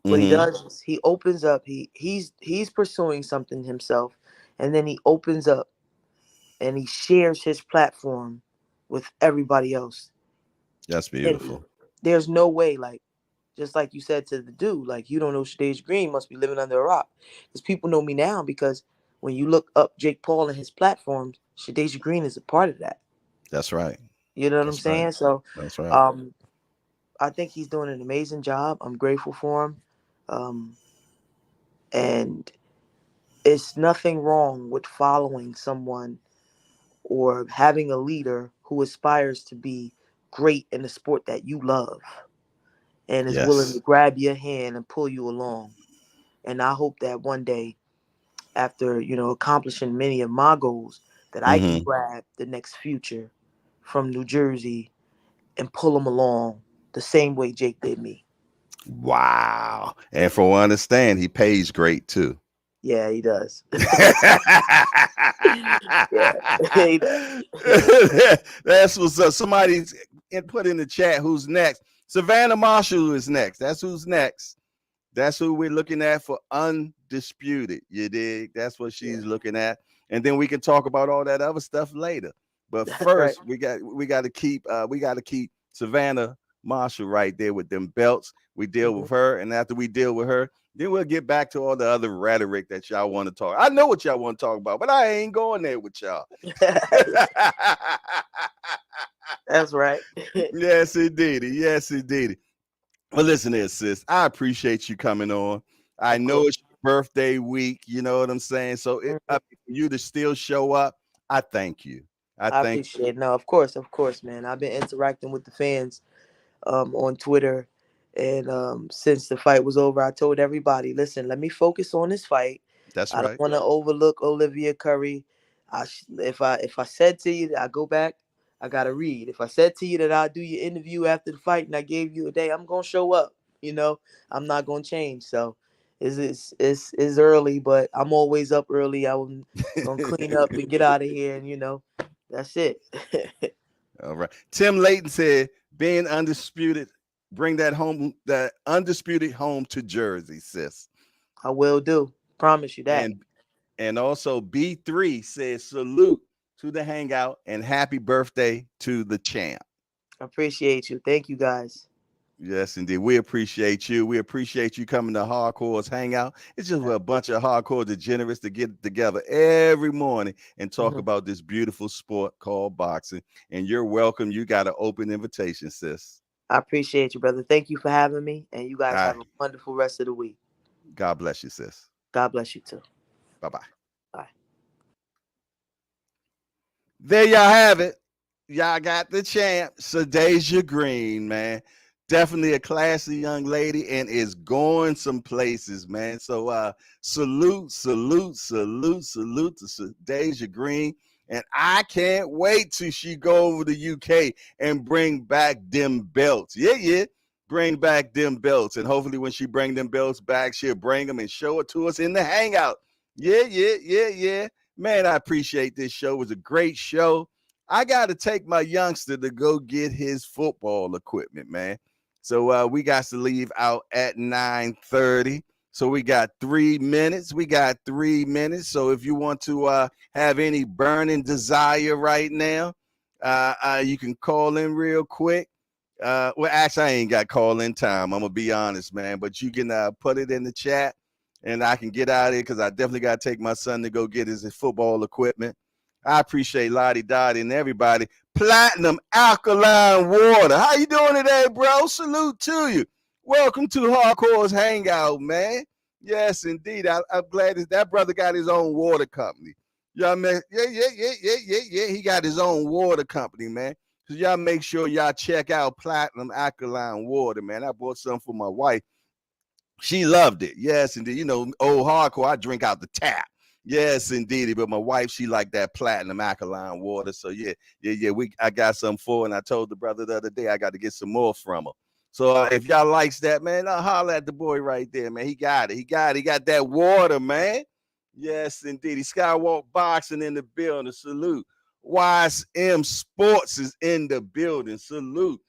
what he Mm-hmm. does is he opens up. He's pursuing something himself, and then he opens up and he shares his platform with everybody else. That's And beautiful. there's no way, like just like you said to the dude, like you don't know Stage Green must be living under a rock, because people know me now because when you look up Jake Paul and his platforms, Shadeja Green is a part of that. That's right. You know what I'm That's right. saying? So, That's right. I think he's doing an amazing job. I'm grateful for him. And it's nothing wrong with following someone or having a leader who aspires to be great in the sport that you love and is willing to Yes. grab your hand and pull you along. And I hope that one day, after accomplishing many of my goals, that I can Mm-hmm. grab the next future from New Jersey and pull him along the same way Jake did me. Wow. And from what I understand, he pays great too. Yeah, he does. Yeah, he does. That's what's up. Somebody's put in the chat who's next. Savannah Marshall is next. That's who's next. That's who we're looking at for undisputed. You dig? That's what she's looking at. And then we can talk about all that other stuff later. But That's right. first, we got to keep Savannah Marshall right there with them belts. We deal with her, and after we deal with her, then we'll get back to all the other rhetoric that y'all want to talk. I know what y'all want to talk about, but I ain't going there with y'all. That's right. Yes, indeed. Yes, indeed. Well, listen here, sis. I appreciate you coming on. I know it's your birthday week. You know what I'm saying? So for you to still show up, I thank you. I I thank appreciate it. No, of course, man. I've been interacting with the fans on Twitter, and since the fight was over, I told everybody, listen, let me focus on this fight. That's I don't right. want to overlook Olivia Curry. If I said to you that I go back, I gotta read. If I said to you that I'll do your interview after the fight and I gave you a day, I'm gonna show up. I'm not gonna change. So it's early, but I'm always up early. I'm gonna clean up and get out of here, and that's it. All right. Tim Layton said, being undisputed, bring that undisputed home to Jersey, sis. I will do. Promise you that. And also B3 says salute to the hangout and happy birthday to the champ. I appreciate you. Thank you, guys. Yes, indeed. We appreciate you. We appreciate you coming to Hardcore's Hangout. It's just a bunch of hardcore degenerates to get together every morning and talk about this beautiful sport called boxing. And you're welcome. You got an open invitation, sis. I appreciate you, brother. Thank you for having me. And you guys have a wonderful rest of the week. God bless you, sis. God bless you too. Bye-bye. Bye. There y'all have it. Y'all got the champ, Shadeja Green, man. Definitely a classy young lady and is going some places, man. So salute to Shadeja Green. And I can't wait till she go over to UK and bring back them belts. Yeah. Bring back them belts. And hopefully when she bring them belts back, she'll bring them and show it to us in the hangout. Yeah. Man, I appreciate this show. It was a great show. I got to take my youngster to go get his football equipment, man. So we got to leave out at 9:30. So we got 3 minutes. So if you want to have any burning desire right now, you can call in real quick. Well, actually, I ain't got call in time. I'm going to be honest, man. But you can put it in the chat and I can get out of here because I definitely got to take my son to go get his football equipment. I appreciate Lottie Dottie and everybody. Platinum Alkaline Water. How you doing today, bro? Salute to you. Welcome to Hardcore's Hangout, man. Yes, indeed. I'm glad that brother got his own water company. Y'all yeah. He got his own water company, man. So y'all make sure y'all check out Platinum Alkaline Water, man. I bought some for my wife. She loved it. Yes, indeed. Old hardcore, I drink out the tap. Yes, indeed. But my wife, she liked that platinum alkaline water. So yeah. I got some for her, and I told the brother the other day I got to get some more from her. So if y'all likes that, man, I'll holler at the boy right there, man. He got it. He got that water, man. Yes, indeed. Skywalk Boxing in the building. Salute. YSM Sports is in the building. Salute.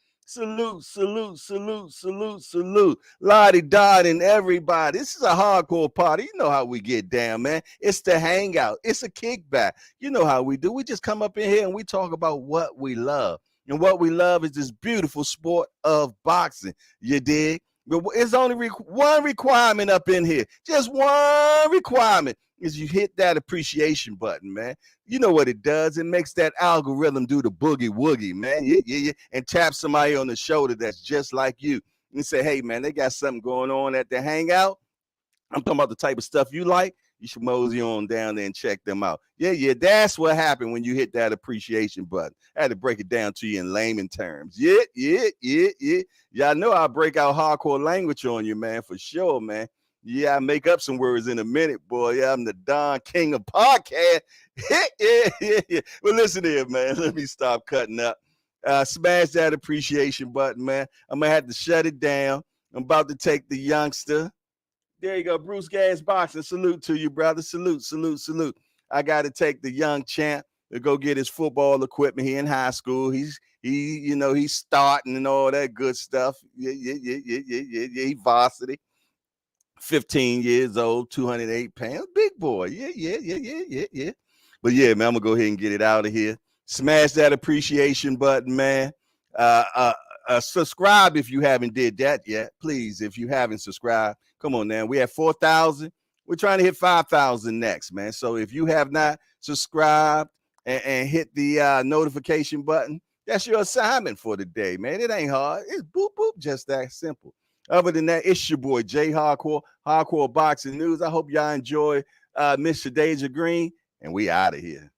Lottie Dot and everybody. This is a hardcore party. You know how we get down, man. It's the hangout. It's a kickback. You know how we do. We just come up in here and we talk about what we love. And what we love is this beautiful sport of boxing. You dig? But it's only one requirement up in here. Just one requirement. is you hit that appreciation button, man. You know what it does? It makes that algorithm do the boogie woogie, man. Yeah. And tap somebody on the shoulder that's just like you and say, hey, man, they got something going on at the hangout. I'm talking about the type of stuff you like. You should mosey on down there and check them out. Yeah. That's what happened when you hit that appreciation button. I had to break it down to you in layman terms. Yeah. Y'all know I'll break out hardcore language on you, man, for sure, man. Yeah, I make up some words in a minute, boy. Yeah, I'm the Don King of podcast. Yeah. Well, listen here, man. Let me stop cutting up. Smash that appreciation button, man. I'm going to have to shut it down. I'm about to take the youngster. There you go, Bruce Gas Boxing. Salute to you, brother. Salute. I got to take the young champ to go get his football equipment. He in high school. He's starting and all that good stuff. Yeah. He varsity. 15 years old, 208 pounds. Big boy. Yeah. But yeah, man, I'm gonna go ahead and get it out of here. Smash that appreciation button, man. Subscribe if you haven't did that yet. Please, if you haven't subscribed, come on now. We have 4,000. We're trying to hit 5,000 next, man. So if you have not subscribed and hit the notification button, that's your assignment for the day, man. It ain't hard. It's boop, boop, just that simple. Other than that, it's your boy, Jay Hardcore Boxing News. I hope y'all enjoy Mr. Deja Green, and we out of here.